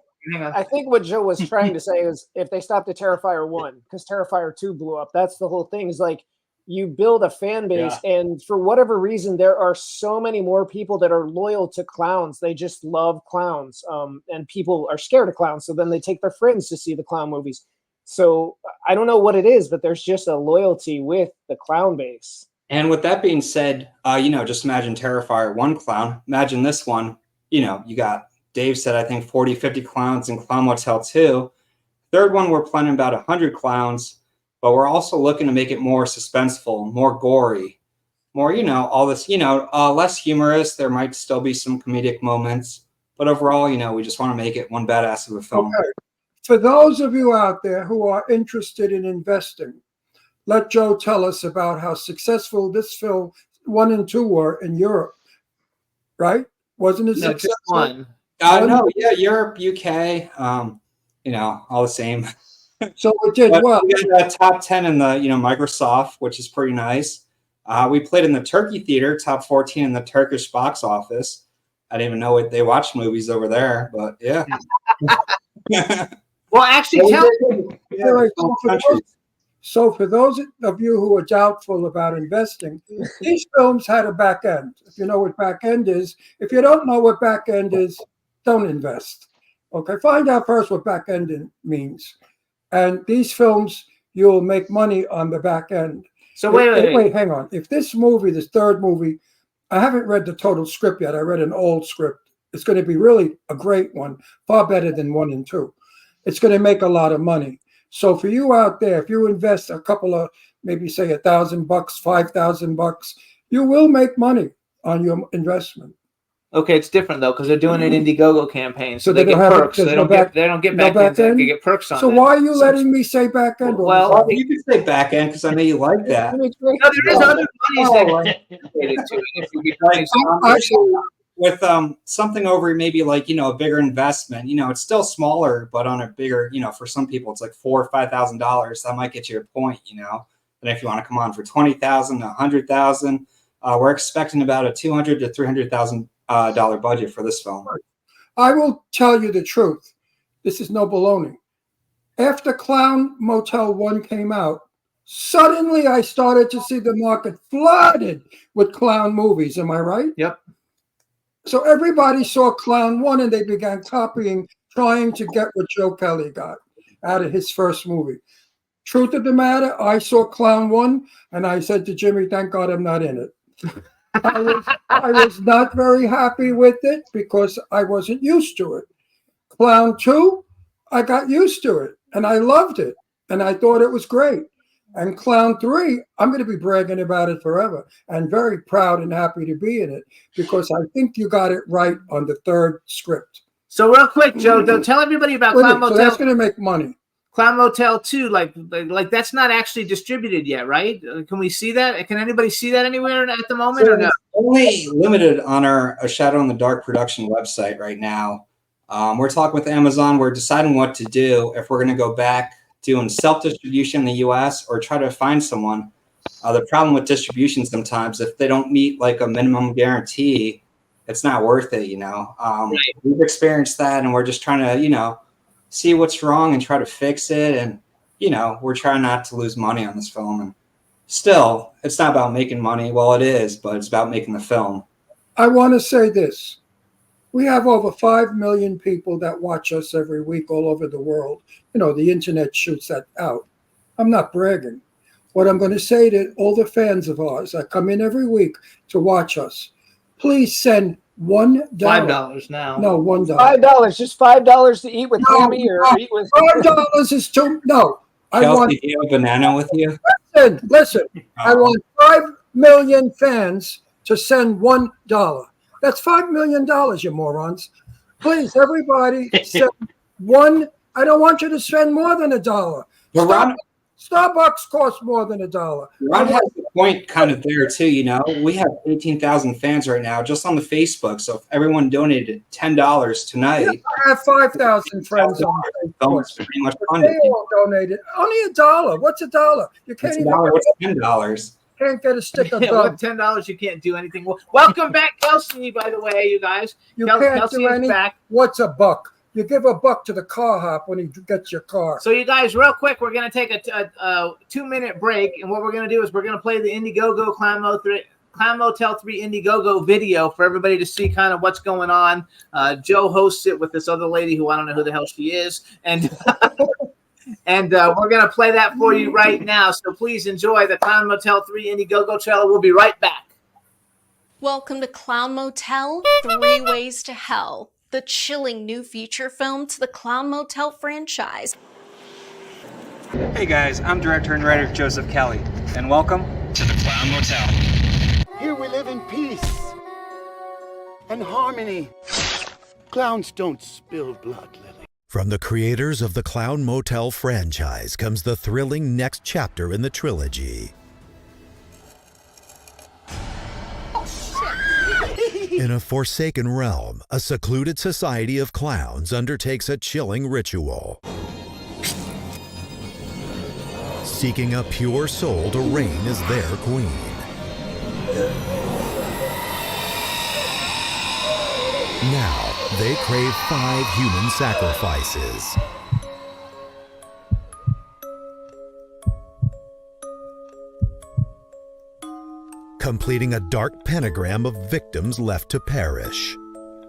I think what Joe was trying to say is if they stopped at Terrifier 1, because Terrifier 2 blew up, that's the whole thing. Is like you build a fan base, and for whatever reason, there are so many more people that are loyal to clowns. They just love clowns, and people are scared of clowns, so then they take their friends to see the clown movies. So I don't know what it is, but there's just a loyalty with the clown base. And with that being said, just imagine Terrifier 1 clown. Imagine this one. You got, Dave said, I think 40, 50 clowns in Clown Motel 2. Third one, we're planning about 100 clowns, but we're also looking to make it more suspenseful, more gory, more, all this, less humorous. There might still be some comedic moments, but overall, we just want to make it one badass of a film. Okay. For those of you out there who are interested in investing, let Joe tell us about how successful this film 1 and 2 were in Europe, right? Wasn't it No, just successful? one. No, yeah, Europe, UK, all the same. So it did But well. we got a top 10 in the, Microsoft, which is pretty nice. We played in the Turkey Theater, top 14 in the Turkish box office. I didn't even know they watched movies over there, but yeah. Well, actually, tell So for those of you who are doubtful about investing, these films had a back end. If you know what back end is, if you don't know what back end is, don't invest. Okay, find out first what back end means. And these films, you'll make money on the back end. So wait, hang on. If this movie, this third movie, I haven't read the total script yet. I read an old script. It's going to be really a great one, far better than 1 and 2. It's going to make a lot of money. So for you out there, if you invest a couple of, maybe say $1,000, $5,000, you will make money on your investment. Okay, it's different though because they're doing an Indiegogo campaign, so they they get don't have perks. They don't get no back end. They get perks on So it. why are you letting me say back end? Well, you can say back end because I know you like that. no, there is other monies that get related to it. If you get with something over maybe like a bigger investment, it's still smaller, but on a bigger, for some people it's like $4,000 or $5,000. That might get you a point, And if you want to come on for $20,000, $100,000, we're expecting about a $200,000 to $300,000 budget for this film. I will tell you the truth. This is no baloney. After Clown Motel 1 came out, suddenly I started to see the market flooded with clown movies. Am I right? Yep. So everybody saw Clown 1 and they began copying, trying to get what Joe Kelly got out of his first movie. Truth of the matter, I saw Clown 1 and I said to Jimmy, thank God I'm not in it. I was not very happy with it because I wasn't used to it. Clown 2, I got used to it and I loved it and I thought it was great. And Clown 3, I'm going to be bragging about it forever and very proud and happy to be in it because I think you got it right on the third script. So real quick, Joe, tell everybody about Clown Motel. So that's going to make money. Clown Motel 2, like that's not actually distributed yet, right? Can we see that? Can anybody see that anywhere at the moment or no? It's only limited on our A Shadow in the Dark production website right now. We're talking with Amazon. We're deciding what to do, if we're going to go back doing self-distribution in the US or try to find someone. The problem with distribution sometimes, if they don't meet like a minimum guarantee, it's not worth it, you know. We've experienced that and we're just trying to, you know, see what's wrong and try to fix it. And, you know, we're trying not to lose money on this film. And still, it's not about making money. Well, it is, but it's about making the film. I want to say this. We have over 5 million people that watch us every week all over the world. You know, the internet shoots that out. I'm not bragging. What I'm going to say to all the fans of ours that come in every week to watch us, please send $1. $5 now. No, $1. $5. Just $5 to eat with Hammy or eat with. $5 is too. No, I Kelsey, want. do you have a banana with you? Listen. I want 5 million fans to send $1. That's $5 million, you morons. Please, everybody, send one. I don't want you to spend more than $1. Starbucks costs more than $1. Ron has a point kind of there too, you know. We have 18,000 fans right now just on the Facebook. So if everyone donated $10 tonight, I have 5,000 friends on Facebook. It's pretty much funded. They all donated. Only $1. What's $1? You can't even. What's $10? Can't get a stick of Yeah, gum. with $10, you can't do anything. Well, welcome back, Kelsey, by the way, you guys. You can't Kelsey do is any. back. What's $1? You give $1 to the car hop when he gets your car. So you guys, real quick, we're going to take a 2-minute break, and what we're going to do is we're going to play the Indiegogo Clown Motel 3 Indiegogo video for everybody to see kind of what's going on. Joe hosts it with this other lady who I don't know who the hell she is, and and we're going to play that for you right now. So please enjoy the Clown Motel 3 Indiegogo trailer. We'll be right back. Welcome to Clown Motel 3 Ways to Hell, the chilling new feature film to the Clown Motel franchise. Hey guys, I'm director and writer Joseph Kelly, and welcome to the Clown Motel. Here we live in peace and harmony. Clowns don't spill blood, Lily. From the creators of the Clown Motel franchise comes the thrilling next chapter in the trilogy. In a forsaken realm, a secluded society of clowns undertakes a chilling ritual, seeking a pure soul to reign as their queen. Now, they crave 5 human sacrifices. Completing a dark pentagram of victims left to perish.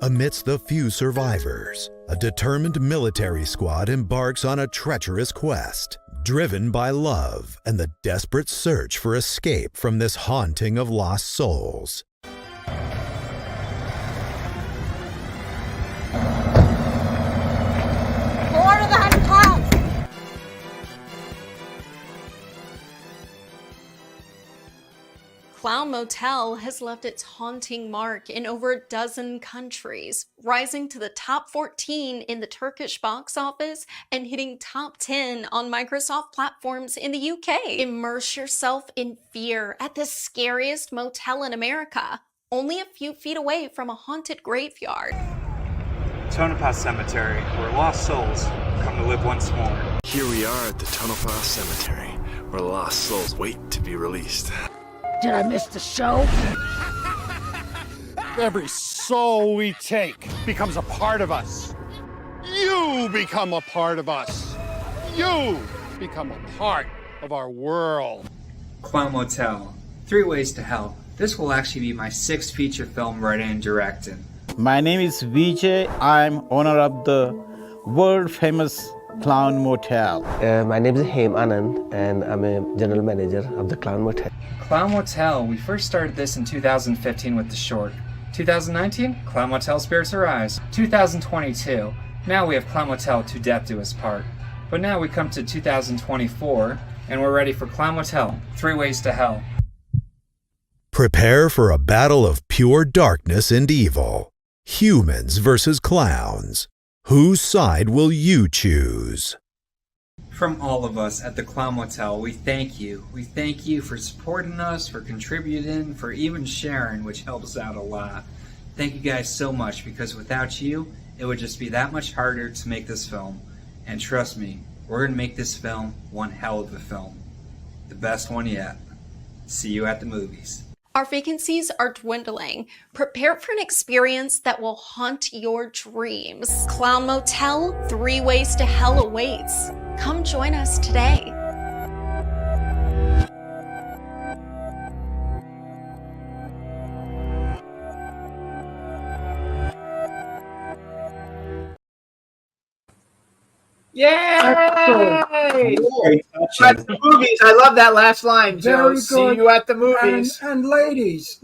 Amidst the few survivors, a determined military squad embarks on a treacherous quest, driven by love and the desperate search for escape from this haunting of lost souls. Order the 100 clowns! Clown Motel has left its haunting mark in over a dozen countries, rising to the top 14 in the Turkish box office and hitting top 10 on Microsoft platforms in the UK. Immerse yourself in fear at the scariest motel in America, only a few feet away from a haunted graveyard. Tonopah Cemetery, where lost souls come to live once more. Here we are at the Tonopah Cemetery, where lost souls wait to be released. Did I miss the show? Every soul we take becomes a part of us. You become a part of us. You become a part of our world. Clown Motel, 3 Ways to Hell. This will actually be my 6th feature film writing and directing. My name is Vijay. I'm owner of the world famous Clown Motel. My name is Haim Anand, and I'm a general manager of the Clown Motel. Clown Motel, we first started this in 2015 with the short. 2019, Clown Motel Spirits Arise. 2022, now we have Clown Motel To Death Do Us Part. But now we come to 2024, and we're ready for Clown Motel, 3 Ways to Hell. Prepare for a battle of pure darkness and evil. Humans versus clowns. Whose side will you choose? From all of us at the Clown Motel, we thank you. We thank you for supporting us, for contributing, for even sharing, which helps out a lot. Thank you guys so much, because without you, it would just be that much harder to make this film. And trust me, we're going to make this film one hell of a film. The best one yet. See you at the movies. Our vacancies are dwindling. Prepare for an experience that will haunt your dreams. Clown Motel, 3 Ways to Hell awaits. Come join us today. Yay! At the movies. I love that last line, Joe. Very See good. you at the movies. And ladies,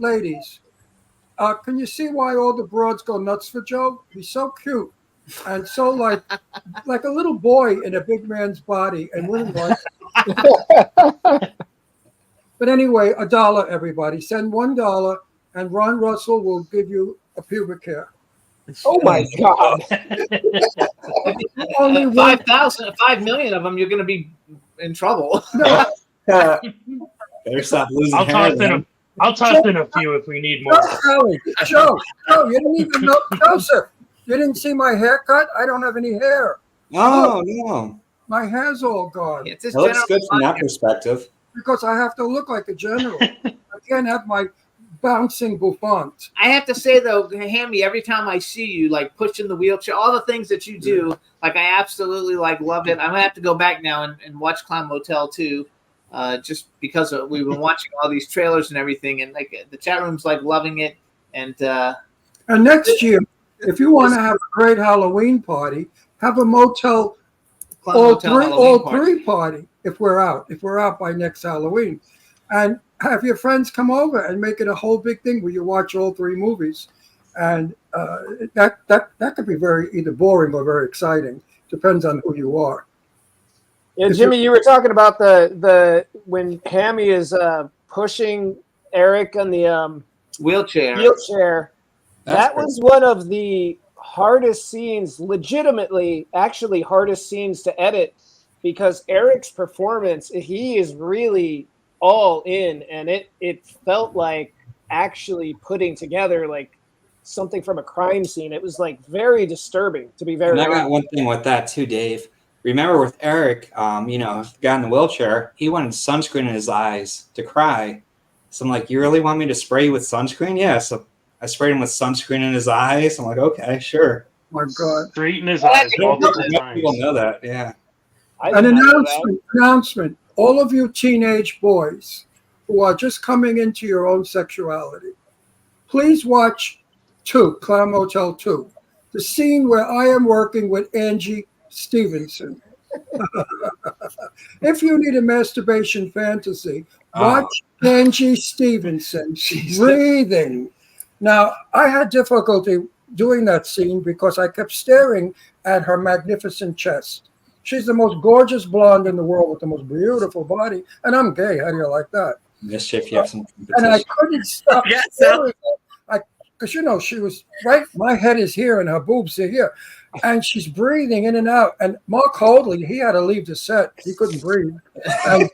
can you see why all the broads go nuts for Joe? He's so cute and so like a little boy in a big man's body, and women like. But anyway, $1, everybody. Send $1, and Ron Russell will give you a pubic hair. Oh my God! Only 5,000, 5 million of them, you're going to be in trouble. Better stop losing hair. I'll toss in a few if we need more. Joe, you didn't even know, Joseph. You didn't see my haircut? I don't have any hair. Oh, no. My hair's all gone. It looks good from that perspective. Because I have to look like a general. I can't have my bouncing bouffant. I have to say, though, Hammy, every time I see you, like, pushing the wheelchair, all the things that you do, like, I absolutely, like, love it. I'm going to have to go back now and watch Clown Motel, too, just because we've been watching all these trailers and everything, and, like, the chat room's, like, loving it. And next year, if you want to have a great Halloween party, have a Motel all three party if we're out by next Halloween. And have your friends come over and make it a whole big thing where you watch all 3 movies. And that could be very either boring or very exciting. Depends on who you are. Yeah, Jimmy, you were talking about the when Hammy is pushing Eric on the wheelchair. That was one of the hardest scenes, legitimately, actually hardest scenes to edit, because Eric's performance, he is really all in, and it felt like actually putting together like something from a crime scene. It was like very disturbing, to be very And I got honest. one thing with that too, Dave. Remember with Eric, the guy in the wheelchair, he wanted sunscreen in his eyes to cry. So I'm like, you really want me to spray you with sunscreen? Yeah. So I sprayed him with sunscreen in his eyes. I'm like, okay, sure. My God. Straight in his eyes multiple times. People know that, yeah. An announcement. All of you teenage boys who are just coming into your own sexuality, please watch Clown Motel 2, the scene where I am working with Angie Stevenson. If you need a masturbation fantasy, watch Angie Stevenson breathing. Now, I had difficulty doing that scene because I kept staring at her magnificent chest. She's the most gorgeous blonde in the world with the most beautiful body, and I'm gay. How do you like that? Mischief, you have some And I couldn't stop staring at, because she was right. My head is here and her boobs are here, and she's breathing in and out. And Mark Hoadley, he had to leave the set. He couldn't breathe. And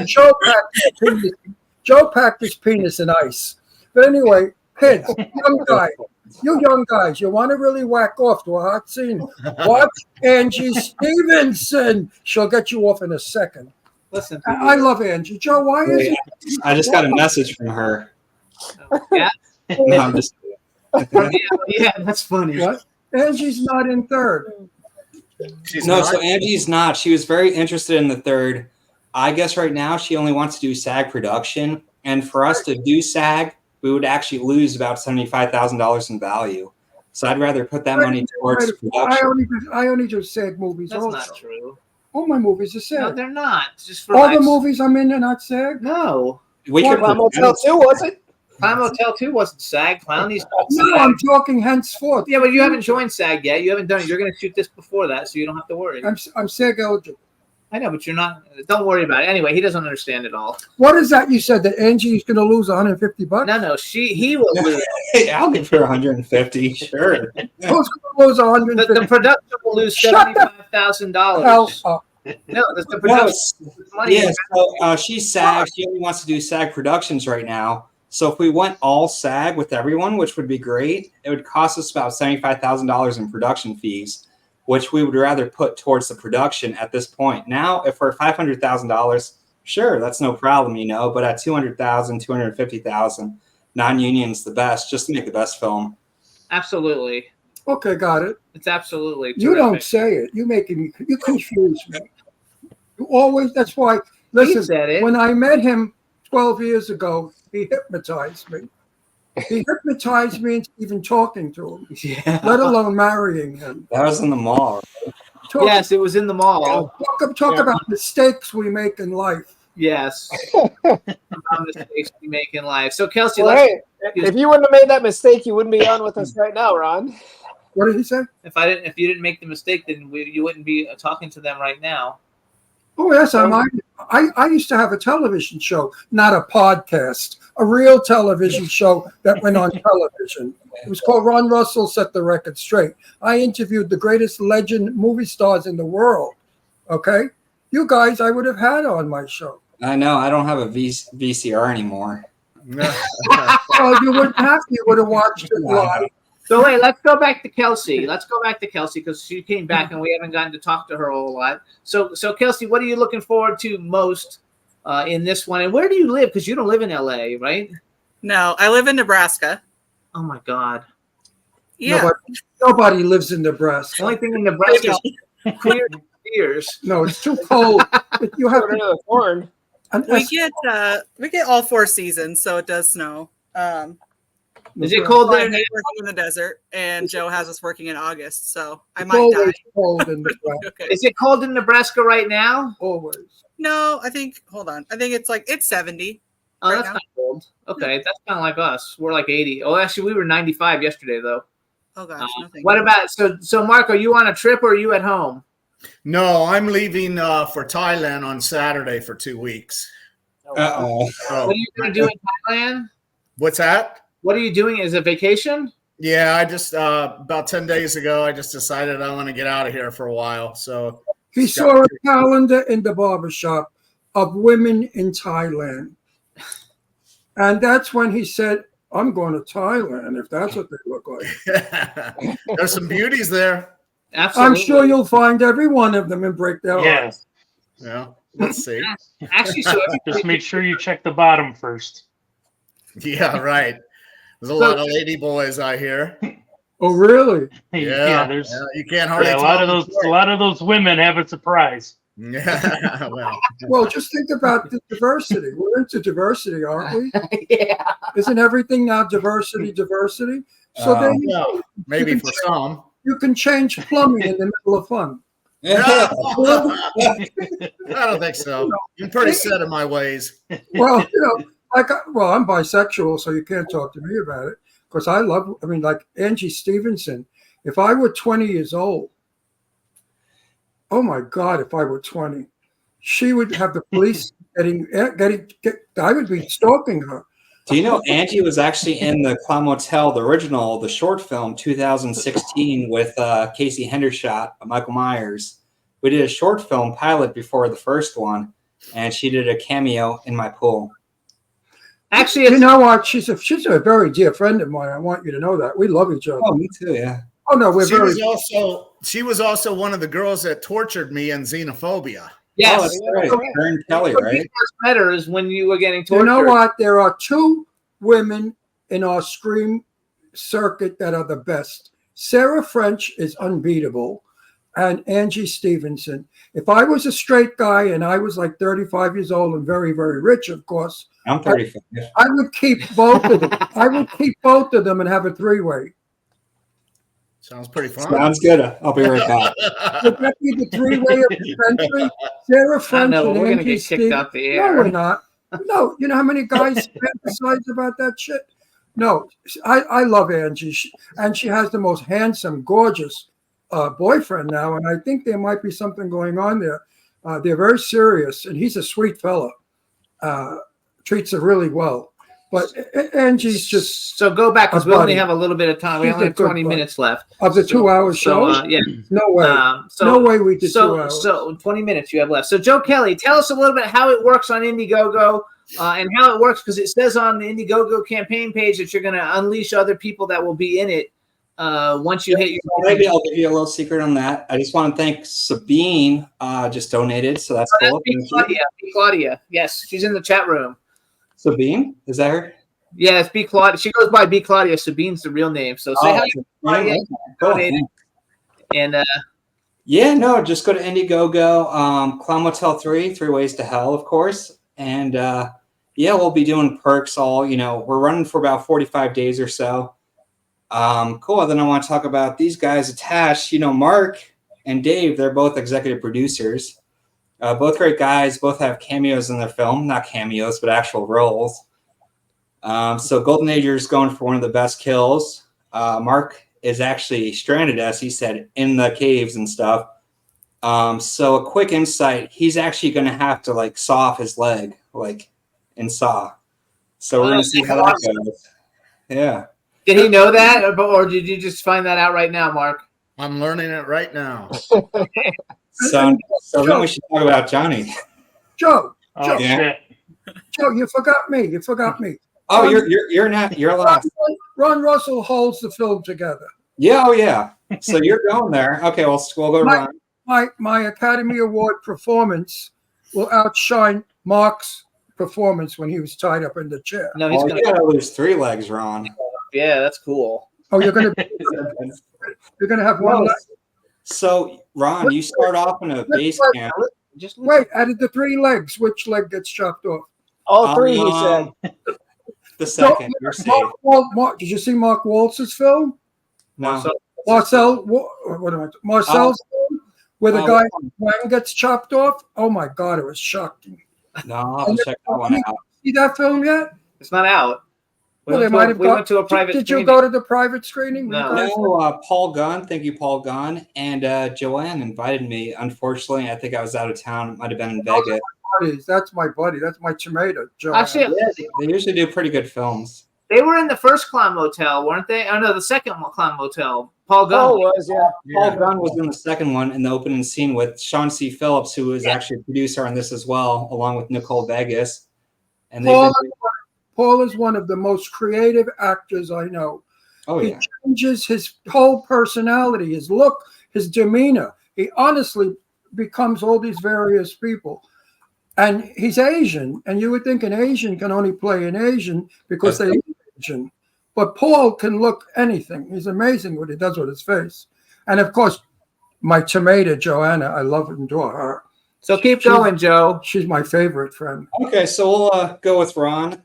Joe packed his penis in ice. But anyway, kids, young guys, you want to really whack off to a hot scene? Watch Angie Stevenson. She'll get you off in a second. Listen, I love Angie. Joe, why is it? I just got a message from her. Yeah. No, I'm just yeah, that's funny. What? Angie's not in third. So Angie's not. She was very interested in the third. I guess right now she only wants to do SAG production. And for us to do SAG, we would actually lose about $75,000 in value. So I'd rather put that money towards production. I only do SAG movies. That's also. not true. All my movies are SAG. No, they're not. Just for all the movies I'm in are not SAG. No. Clown Motel 2, was it? Clown Motel 2 wasn't SAG. Clowny's not No, SAG. I'm talking henceforth. Yeah, but you haven't joined SAG yet. You haven't done it. You're going to shoot this before that, so you don't have to worry. I'm SAG eligible. I know, but you're not. Don't worry about it. Anyway, he doesn't understand it all. What is that you said that Angie's going to lose $150? No, he will lose. I'll give her 150. Sure. Who's going to lose $150? The production will lose $75,000. No, that's the production. Money. Yeah, so she's SAG. She only wants to do SAG productions right now. So if we went all SAG with everyone, which would be great, it would cost us about $75,000 in production fees, which we would rather put towards the production at this point. Now, if we're $500,000, sure, that's no problem, But at $200,000, $250,000, non-union's the best, just to make the best film. Absolutely. Okay, got it. It's absolutely. You don't say it. You confuse me. You always. That's why. Listen, said it. When I met him 12 years ago, he hypnotized me. He hypnotized me into even talking to him, let alone marrying him. That was in the mall. Yes, it was in the mall. Talk about mistakes we make in life. Yes. About mistakes we make in life. So, Kelsey, if you wouldn't have made that mistake, you wouldn't be on with us right now, Ron. What did he say? If you didn't make the mistake, then you wouldn't be talking to them right now. Oh yes, I used to have a television show, not a podcast, a real television show that went on television. It was called Ron Russell Set the Record Straight. I interviewed the greatest legend movie stars in the world. Okay, you guys, I would have had on my show. I know. I don't have a VCR anymore. Well, you wouldn't have to. You would have watched it live. So wait, let's go back to Kelsey. Let's go back to Kelsey because she came back and we haven't gotten to talk to her a whole lot. So Kelsey, what are you looking forward to most in this one? And where do you live? Because you don't live in LA, right? No, I live in Nebraska. Oh my God. Yeah. Nobody lives in Nebraska. The only thing in Nebraska is clear ears. No, it's too cold. You have to corn. We get all 4 seasons, so it does snow. Is it cold there? We're in the desert, and Joe has us working in August, so I might always die. Cold in Nebraska. Okay. Is it cold in Nebraska right now? Always. No, I think. Hold on. I think it's 70. Oh, right that's now. not cold. Okay, that's kind of like us. We're like 80. Oh, actually, we were 95 yesterday, though. Oh gosh. What about so? Mark, are you on a trip or are you at home? No, I'm leaving for Thailand on Saturday for 2 weeks. Uh-oh. So, What are you going to do in Thailand? what's that? What are you doing? Is it vacation? Yeah, I just about 10 days ago, I just decided I want to get out of here for a while. So He saw a calendar in the barbershop of women in Thailand. And that's when he said, I'm going to Thailand, if that's what they look like. there's some beauties there. Absolutely. I'm sure you'll find every one of them and break their hearts. Yeah, let's see. Actually, so Just make sure you check the bottom first. Yeah, right. There's a lot of lady boys I hear. Oh, really? Yeah, there's you can't hardly a lot of those women have a surprise. Yeah, Well, just think about the diversity. We're into diversity, aren't we? Yeah. Isn't everything now diversity? So there you go. maybe You for can some. You can change plumbing in the middle of fun. I don't think so. I'm pretty set in my ways. Well, I'm bisexual, so you can't talk to me about it. Because like Angie Stevenson, if I were 20 years old, oh my God, if I were 20, she would have the police I would be stalking her. Do you know Angie was actually in the Clown Motel, the original, the short film, 2016 with Casey Hendershot, Michael Myers. We did a short film pilot before the first one, and she did a cameo in my pool. Actually, you know what? She's a very dear friend of mine. I want you to know that. We love each other. Oh, me too, yeah. Oh, no, she was also one of the girls that tortured me in Xenophobia. Yes. Oh, that's right. Karen Kelly, right? Better is when you were getting tortured. You know what? There are 2 women in our Scream circuit that are the best. Sarah French is unbeatable, and Angie Stevenson. If I was a straight guy and I was like 35 years old and very, very rich, of course, I'm 35. I would keep both of them. I would keep both of them and have a 3-way. Sounds pretty fun. Sounds good. I'll be right back. Would that be the three-way of the century? Sarah French know, and we're gonna Angie get kicked Steve. off the No, air. we're not. No, you know how many guys fantasize about that shit? No, I love Angie, and she has the most handsome, gorgeous boyfriend now, and I think there might be something going on there. They're very serious, and he's a sweet fella. Treats her really well. But Angie's just so go back because we only have a little bit of time. We She's only a have good 20 buddy. minutes left Of the 2-hour show? yeah, No way. No way we did 2 hours. So 20 minutes you have left. So Joe Kelly, tell us a little bit how it works on Indiegogo and how it works, because it says on the Indiegogo campaign page that you're going to unleash other people that will be in it once you hit your. Maybe I'll give you a little secret on that. I just want to thank Sabine, just donated, so that's cool. That's B. Claudia. Yes, she's in the chat room. Sabine, is that her? Yeah, it's B. Claudia. She goes by B. Claudia. Sabine's the real name. So say hi to Claudia. Donated. And yeah, no, just go to Indiegogo, Clown Motel 3, 3 Ways to Hell, of course. And yeah, we'll be doing perks all, we're running for about 45 days or so. Cool. Then I want to talk about these guys attached. Mark and Dave, they're both executive producers. Both great guys, both have cameos in their film. Not cameos, but actual roles. So Golden Ager's going for one of the best kills. Mark is actually stranded, as he said, in the caves and stuff. So a quick insight, he's actually going to have to saw off his leg, in Saw. So we're going to see how that goes. Yeah. Did he know that, or did you just find that out right now, Mark? I'm learning it right now. So then we should talk about Johnny. Joe, Yeah. Joe, you forgot me. Oh, you're not. You're last. Ron Russell holds the film together. Yeah. Oh, yeah. So you're going there. Okay. We'll go to Ron. My Academy Award performance will outshine Mark's performance when he was tied up in the chair. No, he's going to lose 3 legs, Ron. Yeah, that's cool. Oh, you're gonna have one leg. So Ron, you start off in a base camp. Just wait. Out of the 3 legs, which leg gets chopped off? All 3, he said. The second, you're safe. Did you see Mark Waltz's film? No. Marcel's film, where the guy wang gets chopped off. Oh my God, it was shocking. No, I'll check that one out. See that film yet? It's not out. We went to a private. Did you go to the private screening? No, Paul Gunn. Thank you, Paul Gunn. And Joanne invited me. Unfortunately, I think I was out of town. It might have been in Vegas. That's my buddy. That's my tomato, Joanne. Actually, they usually do pretty good films. They were in the first Clown Motel, weren't they? Oh no, the second Clown Motel. Paul Gunn was, yeah. Paul Gunn was in the second one in the opening scene with Sean C. Phillips, who is actually a producer on this as well, along with Nicole Vegas. And Paul is one of the most creative actors I know. Oh, he yeah. changes his whole personality, his look, his demeanor. He honestly becomes all these various people. And he's Asian, and you would think an Asian can only play an Asian because they're Asian. But Paul can look anything. He's amazing what he does with his face. And of course, my tomato, Joanna, I love and adore her. So keep going, Joe. She's my favorite friend. Okay, so we'll go with Ron.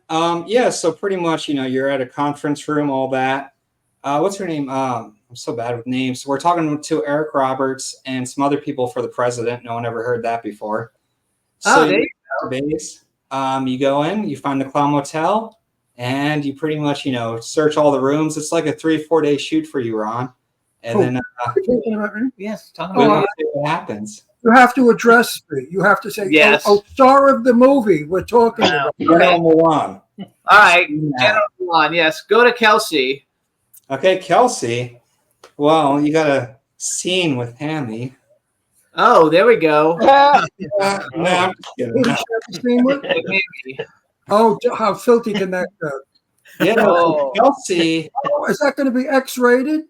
Yeah, so pretty much, you're at a conference room, all that. What's her name? I'm so bad with names. We're talking to Eric Roberts and some other people for the president. No one ever heard that before. So there you go. You go in, you find the Clown Motel, and you pretty much, search all the rooms. It's like a 3-4 day shoot for you, Ron. And then yes, what happens. You have to address me. You have to say, yes. Oh, star of the movie we're talking about. General Milan. All right, General Milan, yes. Go to Kelsey. Okay, Kelsey. Well, you got a scene with Hammy. Oh, there we go. No, I'm just kidding. Oh, how filthy can that go? Yeah, Kelsey. Oh, is that going to be X-rated?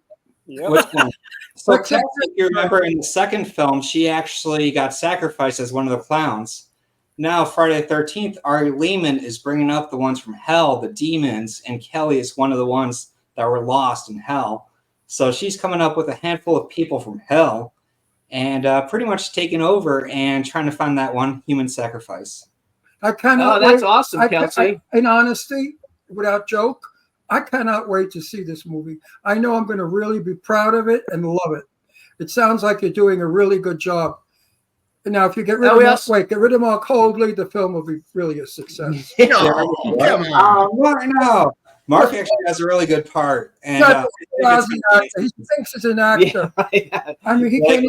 Which one? So Kelsey, if you remember in the second film, she actually got sacrificed as one of the clowns. Now, Friday the 13th, Ari Lehman is bringing up the ones from hell, the demons, and Kelly is one of the ones that were lost in hell. So she's coming up with a handful of people from hell and pretty much taking over and trying to find that one human sacrifice. I cannot. Oh, that's awesome, Kelsey. In honesty, without joke, I cannot wait to see this movie. I know I'm going to really be proud of it and love it. It sounds like you're doing a really good job. And now, if you get rid of Mark Hoadley, the film will be really a success. No. Mark actually has a really good part. And he thinks he's an actor. Yeah. I mean, he can't.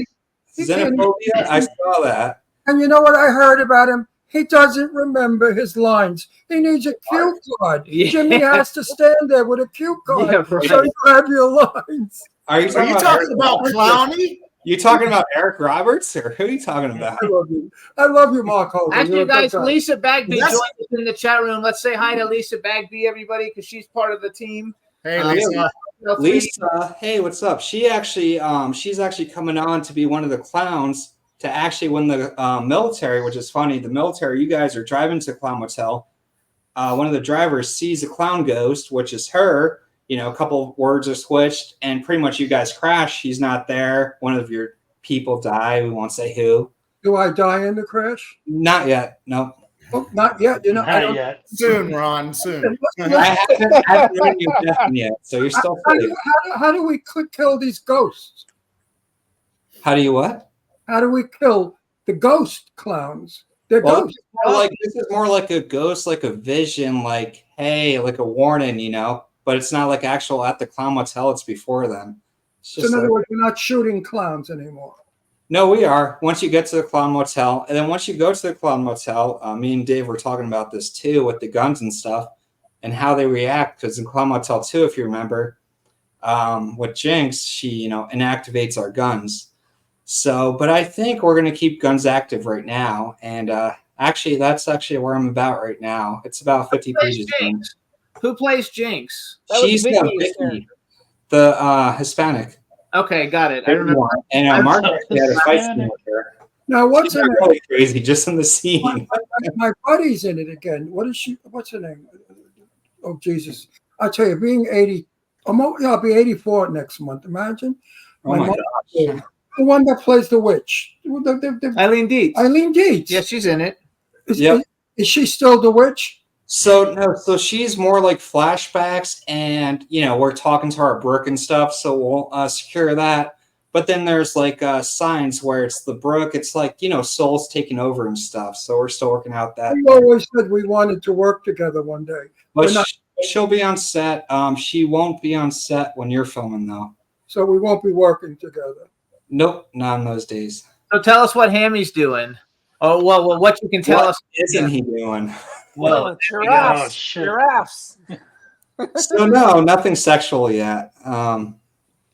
Xenophobia, I saw that. And you know what I heard about him? He doesn't remember his lines. He needs a cue card. Yeah. Jimmy has to stand there with a cue card Yeah, right. so you have your lines. Are you talking about Clowney? You talking about Eric Roberts, or who are you talking about? I love you, Mark Hoadley. Actually, guys, Lisa Bagby Yes. joined us in the chat room. Let's say hi to Lisa Bagby, everybody, because she's part of the team. Hey, Lisa. Lisa, hey, what's up? She's actually coming on to be one of the clowns to actually win the military, which is funny. The military, you guys are driving to Clown Motel. One of the drivers sees a clown ghost, which is her. You know, a couple of words are switched, and pretty much you guys crash. She's not there. One of your people die. We won't say who. Do I die in the crash? Not yet. No. Oh, not yet. You know, Not yet. Soon, Ron. Soon. I haven't known your death yet, so you're still free. How do we kill these ghosts? How do you what? How do we kill the ghost clowns? They're ghosts. This is more like a ghost, like a vision, like, hey, like a warning, you know? But it's not like actual at the Clown Motel. It's before then. So in other words, we're not shooting clowns anymore. No, we are. Once you get to the Clown Motel, and then once you go to the Clown Motel, me and Dave were talking about this too with the guns and stuff and how they react. Because in Clown Motel 2, if you remember, with Jinx, she, inactivates our guns. So, but I think we're going to keep guns active right now. And actually, that's actually where I'm about right now. It's about 50 pages. Who plays Jinx? She's Vicky, the Hispanic. Okay, got it. I remember. And Mark actually had a fight scene with her. Now, what's her name? Really crazy, just in the scene. My buddy's in it again. What is she? What's her name? Oh, Jesus. I tell you, being 80, I'll be 84 next month. Imagine. Oh, my gosh. The one that plays the witch. Eileen Dietz. Eileen Dietz. Yeah, she's in it. Is she still the witch? So no, so she's more like flashbacks, and we're talking to our brook and stuff, so we'll secure that. But then there's like signs where it's the brook. It's like souls taking over and stuff. So we're still working out that. We always said we wanted to work together one day. But she'll be on set. She won't be on set when you're filming though. So we won't be working together. Nope, not in those days. So tell us what Hammy's doing. Oh well, what you can tell us. Isn't he doing? Well, giraffes. So no, nothing sexual yet. When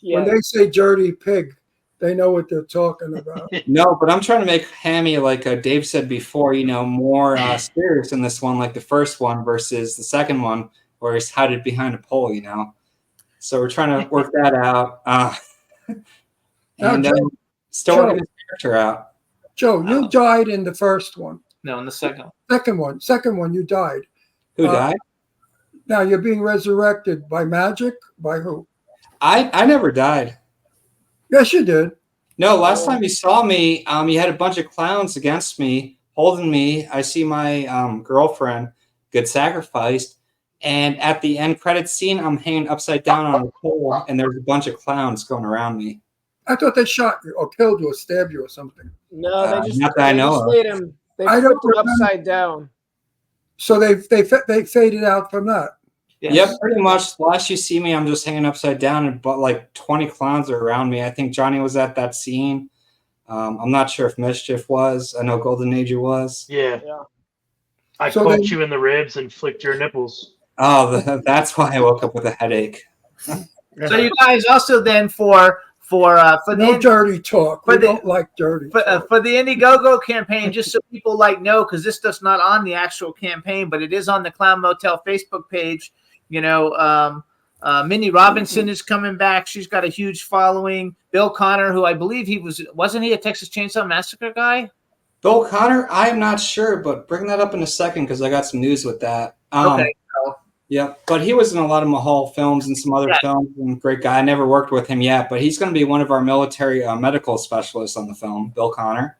they say dirty pig, they know what they're talking about. No, but I'm trying to make Hammy, like Dave said before, more serious in this one, like the first one versus the second one, where he's hiding behind a pole, So we're trying to work that out. And still working his character out. Joe, you died in the first one. No, in the second. Second one, you died. Who died? Now you're being resurrected by magic? By who? I never died. Yes, you did. No, last time you saw me, you had a bunch of clowns against me, holding me. I see my girlfriend get sacrificed. And at the end credit scene, I'm hanging upside down on a pole, and there's a bunch of clowns going around me. I thought they shot you or killed you or stabbed you or something. No, they just, not that I know of. laid him. They flipped him upside down. So they faded out from that. Yes. Yep, pretty much. Last you see me, I'm just hanging upside down, and but like 20 clowns are around me. I think Johnny was at that scene. I'm not sure if Mischief was. I know Golden Age was. Yeah. I poked you in the ribs and flicked your nipples. Oh, that's why I woke up with a headache. So you guys also then for no dirty talk. We don't like dirty. For the Indiegogo campaign, just so people know, because this stuff's not on the actual campaign, but it is on the Clown Motel Facebook page. Minnie Robinson is coming back. She's got a huge following. Bill Connor, who I believe wasn't he a Texas Chainsaw Massacre guy? Bill Connor, I'm not sure, but bring that up in a second because I got some news with that. Okay. Yeah, but he was in a lot of Mahal films and some other films. And great guy. I never worked with him yet, but he's going to be one of our military medical specialists on the film, Bill Connor.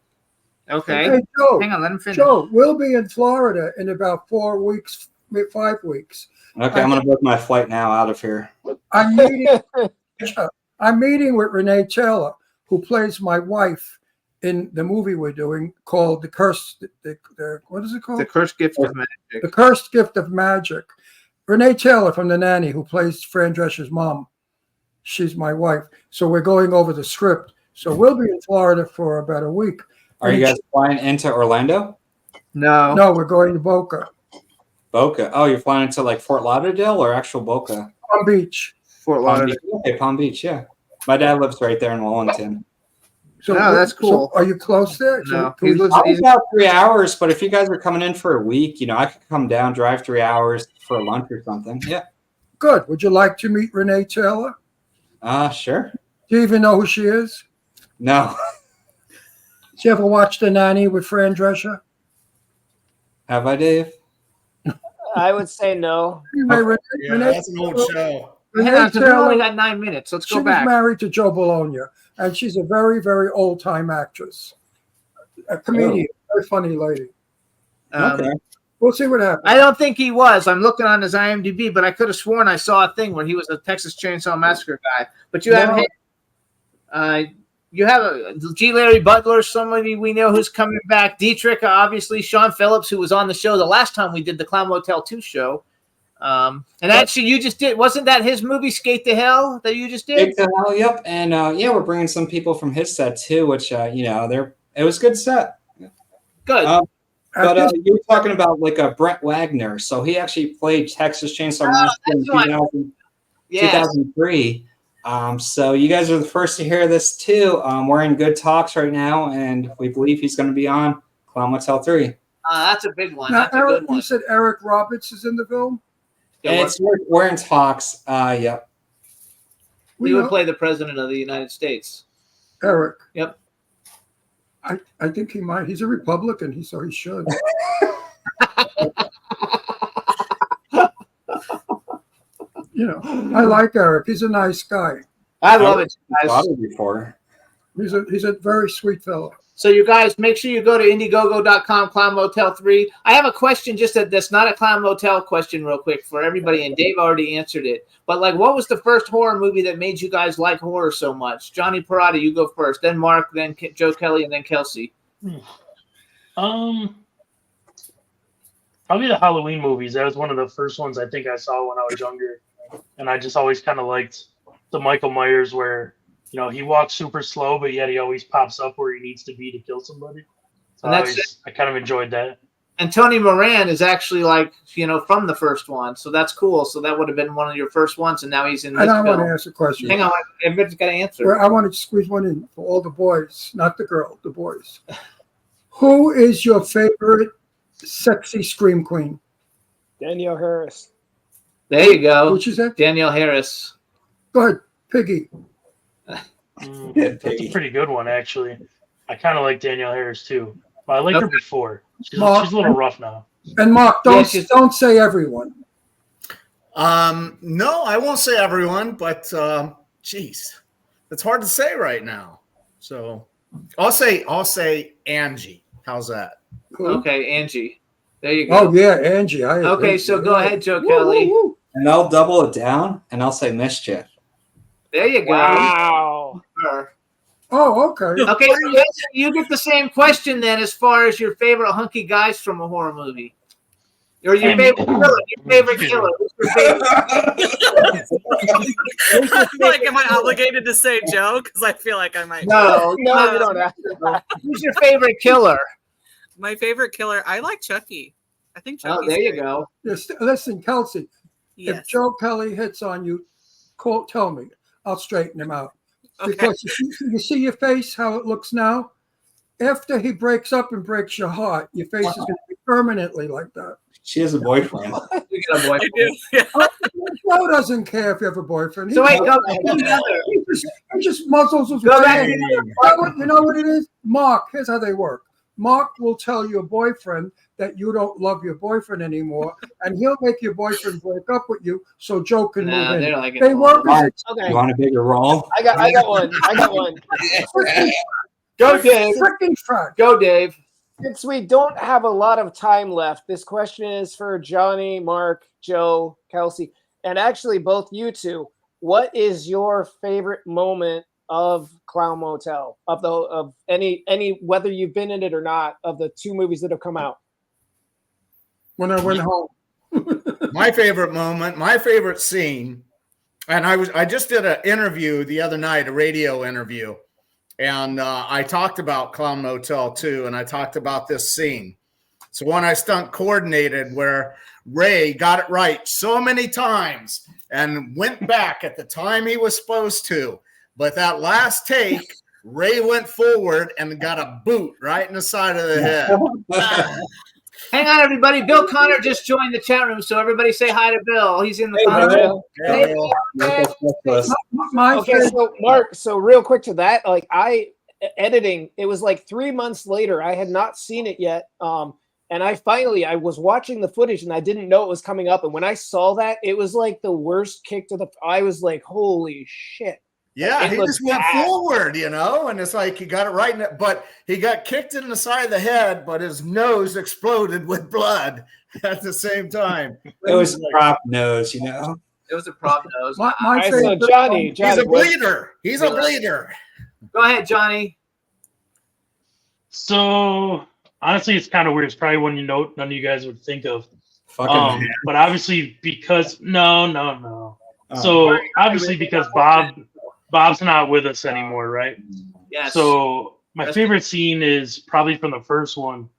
Okay. Hey, Joe, hang on, let him finish. Joe, we'll be in Florida in about 4 weeks 5 weeks. Okay, I'm gonna book my flight now out of here. I'm meeting with Renee Taylor, who plays my wife in the movie we're doing called The Cursed. What is it called? The Cursed Gift of Magic. The Cursed Gift of Magic. Renee Taylor from The Nanny, who plays Fran Drescher's mom. She's my wife. So we're going over the script. So we'll be in Florida for about a week. Are you guys flying into Orlando? No, we're going to Boca. Boca. Oh, you're flying into like Fort Lauderdale or actual Boca? Palm Beach. Fort Palm Beach. Okay, Palm Beach. Yeah, my dad lives right there in Wellington. So that's cool. So are you close there? No, So he lives. It's about 3 hours, but if you guys are coming in for a week, you know, I could come down, drive 3 hours for lunch or something. Yeah. Good. Would you like to meet Renee Taylor? Sure. Do you even know who she is? No. Did you ever watch The Nanny with Fran Drescher? Have I, Dave? I would say no. Renee, That's an old show. Hang on, 'cause we only got 9 minutes. Let's go back. She was married to Joe Bologna, and she's a very, very old-time actress. A comedian, very funny lady. Okay. We'll see what happens. I don't think he was. I'm looking on his IMDb, but I could have sworn I saw a thing where he was a Texas Chainsaw Massacre guy. But you have G. Larry Butler, somebody we know who's coming back. Dietrich, obviously. Sean Phillips, who was on the show the last time we did the Clown Motel 2 show. And actually, you just did. Wasn't that his movie, Skate to Hell, that you just did? Skate to Hell, yep. And yeah, we're bringing some people from his set too, which you know, it was a good set. Good. But you were talking about like a Brent Wagner, so he actually played Texas Chainsaw Massacre in 2003. So you guys are the first to hear this too. We're in good talks right now, and we believe he's going to be on Clown Motel 3. That's a big one. Now, That's a good one. you said Eric Roberts is in the film? We're in talks. Yep. He would play the president of the United States. Eric. Yep. I think he might. He's a Republican, so he should. You know, I like Eric. He's a nice guy. I love it, guys. Before. He's a very sweet fellow. So you guys, make sure you go to Indiegogo.com, Clown Motel 3. I have a question that's not a Clown Motel question real quick for everybody, and Dave already answered it. But like, what was the first horror movie that made you guys like horror so much? Johnny Perotti, you go first. Then Mark, then Joe Kelly, and then Kelsey. Probably the Halloween movies. That was one of the first ones I think I saw when I was younger. And I just always kind of liked the Michael Myers where, you know, he walks super slow, but yet he always pops up where he needs to be to kill somebody. So I kind of enjoyed that. And Tony Moran is actually like, you know, from the first one. So that's cool. So that would have been one of your first ones. And now he's in this And I film. want to ask a question. Hang on. Everybody's got to answer. Well, I want to squeeze one in for all the boys, not the girl, the boys. Who is your favorite sexy scream queen? Danielle Harris. There you go. What'd you say? Danielle Harris. Go ahead, Piggy. That's a pretty good one, actually. I kind of like Danielle Harris, too. But I liked her before. She's a little rough now. And Mark, don't say everyone. No, I won't say everyone, but geez, it's hard to say right now. So I'll say Angie. How's that? Cool. Okay, Angie. There you go. Oh yeah, Angie. Okay, so go ahead, Joe Kelly. And I'll double it down, and I'll say Mischief. There you go. Wow. Oh, okay. Okay, you get the same question then as far as your favorite hunky guys from a horror movie. Or your favorite killer. Your favorite killer. Who's your favorite? Like, am I obligated to say Joe? Because I feel like I might. No, you don't have to. Who's your favorite killer? My favorite killer, I like Chucky. I think Chucky's there you great. go. Yes, listen, Kelsey. Yes. If Joe Kelly hits on you, tell me. I'll straighten him out. Okay. Because you see your face, how it looks now? After he breaks up and breaks your heart, your face is going to be permanently like that. She has a boyfriend. You got a boyfriend. I do. Yeah. Joe doesn't care if you have a boyfriend. So wait, go he just muzzles his Go way. back. You know what it is? Mark, here's how they work. Mark will tell your boyfriend that you don't love your boyfriend anymore, and he'll make your boyfriend break up with you so Joe can move in. Like they work as Okay. You want a bigger role? I got one. Go, Dave. freaking fact. Go, Dave. Since we don't have a lot of time left, this question is for Johnny, Mark, Joe, Kelsey, and actually both you two. What is your favorite moment of Clown Motel? Of any whether you've been in it or not, of the 2 movies that have come out? When I went home. My favorite moment, my favorite scene, and I just did an interview the other night, a radio interview, and I talked about Clown Motel 2, and I talked about this scene. So when I stunt coordinated where Ray got it right so many times and went back at the time he was supposed to, but that last take, Ray went forward and got a boot right in the side of the head. Hang on, everybody. Bill Connor just joined the chat room, so everybody say hi to Bill. He's in the Okay, so Mark, so real quick to that, like editing, it was like 3 months later. I had not seen it yet. And I was watching the footage and I didn't know it was coming up. And when I saw that, it was like the worst kick to I was like, holy shit. Yeah, he just went forward, and it's like he got it right in it, but he got kicked in the side of the head, but his nose exploded with blood at the same time. It was a prop nose, It was a prop nose. So Johnny, he's a bleeder. He's a bleeder. Go ahead, Johnny. So honestly, it's kind of weird. It's probably one none of you guys would think of. But obviously, because no. So obviously, because Bob's not with us anymore, right? Yes. So my favorite scene is probably from the first one,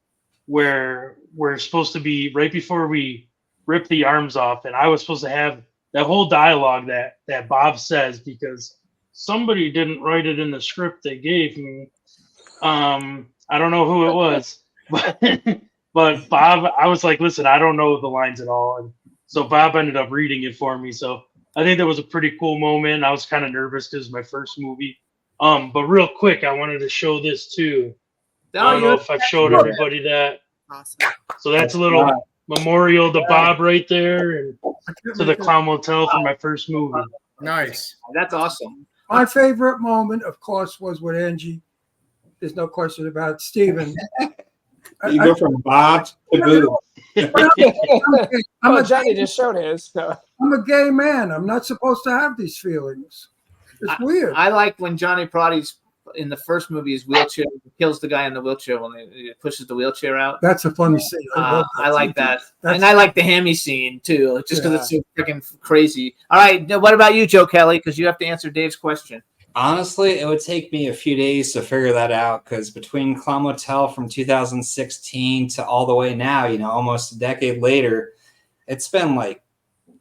where we're supposed to be right before we rip the arms off, and I was supposed to have that whole dialogue that Bob says because somebody didn't write it in the script they gave me. I don't know who it was, but Bob, I was like, listen, I don't know the lines at all, and so Bob ended up reading it for me. So I think that was a pretty cool moment. I was kind of nervous because it was my first movie. But real quick, I wanted to show this too. I don't know if I've showed everybody that. Awesome. So that's a little memorial to Bob right there and to the Clown Motel for my first movie. Nice. That's awesome. My favorite moment, of course, was with Angie. There's no question about it. Steven. You go from Bob to Boo. Johnny just showed his. I'm a gay man. I'm not supposed to have these feelings. It's weird. I like when Johnny Perotti's in the first movie, his wheelchair kills the guy in the wheelchair when he pushes the wheelchair out. That's a funny scene. I like that. And I like the hammy scene too, just because it's so freaking crazy. All right. Now, what about you, Joe Kelly? Because you have to answer Dave's question. Honestly, it would take me a few days to figure that out because between Clown Motel from 2016 to all the way now, almost a decade later, it's been like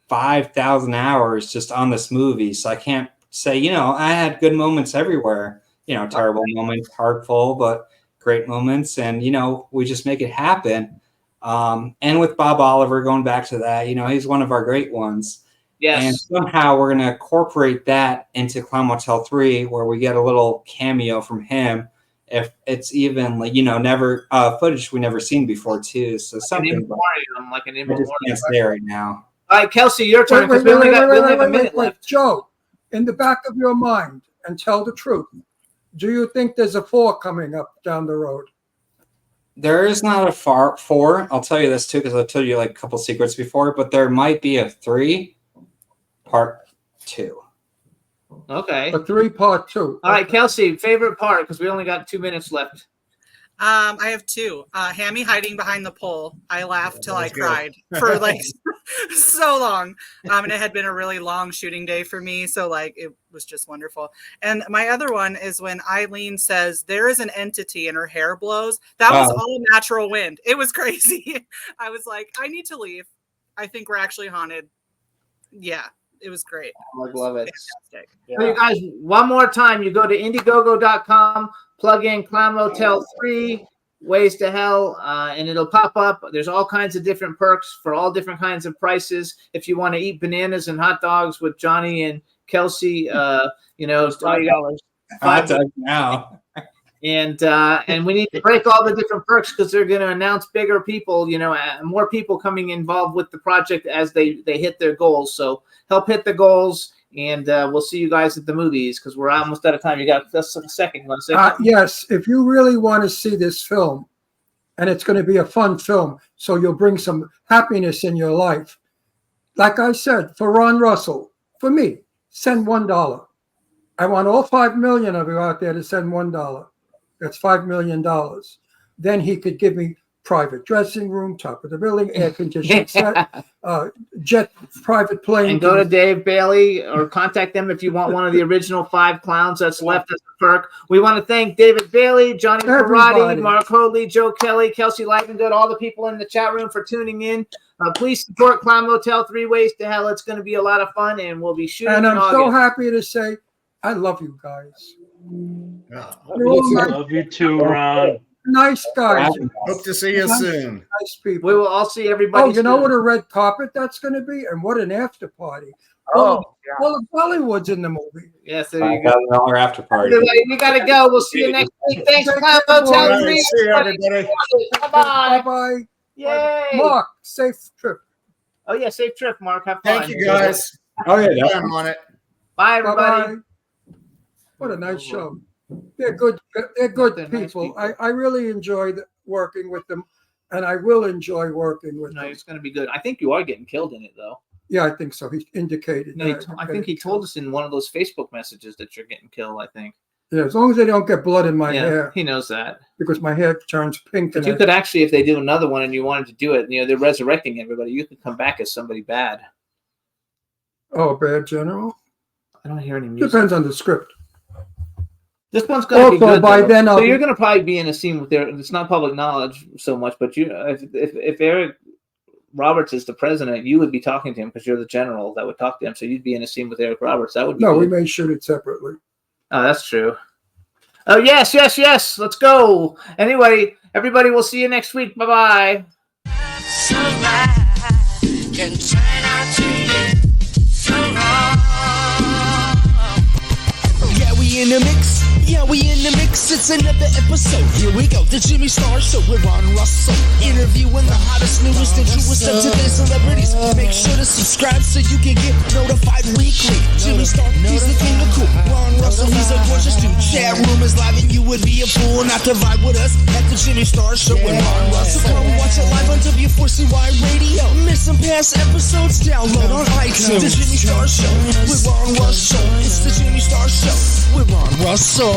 5,000 hours just on this movie. So I can't say, I had good moments everywhere, terrible moments, heartful, but great moments. And, we just make it happen. And with Bob Oliver, going back to that, he's one of our great ones. Yes. And somehow we're going to incorporate that into Clown Motel 3, where we get a little cameo from him. If it's even never footage we never seen before too. So something like an I just can't say right now. All right, Kelsey, your turn. Wait, a minute left. Joe, in the back of your mind, and tell the truth. Do you think there's a 4 coming up down the road? There is not a 4. I'll tell you this too, because I told you like a couple secrets before, but there might be a 3 part 2. Okay. A 3 part 2. All right, Kelsey, favorite part, because we only got 2 minutes left. I have 2. Hammy hiding behind the pole. I laughed till I cried for like so long. And it had been a really long shooting day for me. So like it was just wonderful. And my other one is when Eileen says there is an entity and her hair blows. That was all natural wind. It was crazy. I was like, I need to leave. I think we're actually haunted. Yeah. It was great. I love it. Fantastic. Yeah. So you guys, one more time, you go to Indiegogo.com, plug in Clown Motel 3, Ways to Hell, and it'll pop up. There's all kinds of different perks for all different kinds of prices. If you want to eat bananas and hot dogs with Johnny and Kelsey, it's $5. Hot dog now. And we need to break all the different perks because they're going to announce bigger people, more people coming involved with the project as they hit their goals. So help hit the goals, and we'll see you guys at the movies because we're almost out of time. You got just a second. You want to say yes, if you really want to see this film, and it's going to be a fun film. So you'll bring some happiness in your life. Like I said, for Ron Russell, for me, send $1. I want all 5 million of you out there to send $1. That's $5 million. Then he could give me private dressing room, top of the building, air conditioned set, jet private plane. And go to Dave Bailey or contact them if you want one of the original 5 clowns that's left as a perk. We want to thank David Bailey, Johnny Perotti, Mark Hoadley, Joe Kelly, Kelsey Livengood, all the people in the chat room for tuning in. Please support Clown Motel 3 Ways to Hell. It's going to be a lot of fun, and we'll be shooting. And I'm so happy to say, I love you guys. Love you too, Ron. Nice guys. Hope to see you soon. Nice people. We will all see everybody. Oh, you know what a red carpet that's going to be, and what an after party. All of Bollywood's in the movie. Yes, there you go. $5,000 after party. Everybody, we got to go. We'll see you next week. Thanks, Clown Motel 3. See you, everybody. Bye-bye. Bye-bye. Yay. Mark, safe trip. Oh, yeah, safe trip, Mark. Have fun. Thank you, guys. Oh, yeah. I'm on it. Bye, everybody. Bye-bye. What a nice show. They're good. They're good people. Nice people. I really enjoyed working with them, and I will enjoy working with them. It's going to be good. I think you are getting killed in it, though. Yeah, I think so. He indicated. No, I think he told us in one of those Facebook messages that you're getting killed, I think. Yeah, as long as they don't get blood in my hair. He knows that. Because my hair turns pink. But you could actually, if they do another one and you wanted to do it, they're resurrecting everybody, you could come back as somebody bad. Oh, bad general? I don't hear any music. Depends on the script. This one's going to be good. By then so you're going to probably be in a scene with it's not public knowledge so much, but if Eric Roberts is the president, you would be talking to him because you're the general that would talk to him. So you'd be in a scene with Eric Roberts. That would be good. We may shoot it separately. Oh, that's true. Oh, yes. Let's go. Anyway, everybody, we'll see you next week. Bye-bye. In the mix, we in the mix. It's another episode. Here we go, the Jimmy Star Show with Ron Russell, interviewing the hottest, newest, and truest of today's celebrities. Make sure to subscribe so you can get notified weekly. Jimmy Star, he's the king of cool. Ron Russell, he's a gorgeous dude. Chat room is live, and you would be a fool not to vibe with us at the Jimmy Star Show with Ron Russell. So come watch it live on W4CY Radio. Miss some past episodes? Download on iTunes. The Jimmy Star Show with Ron Russell. It's the Jimmy Star Show with Ron Russell.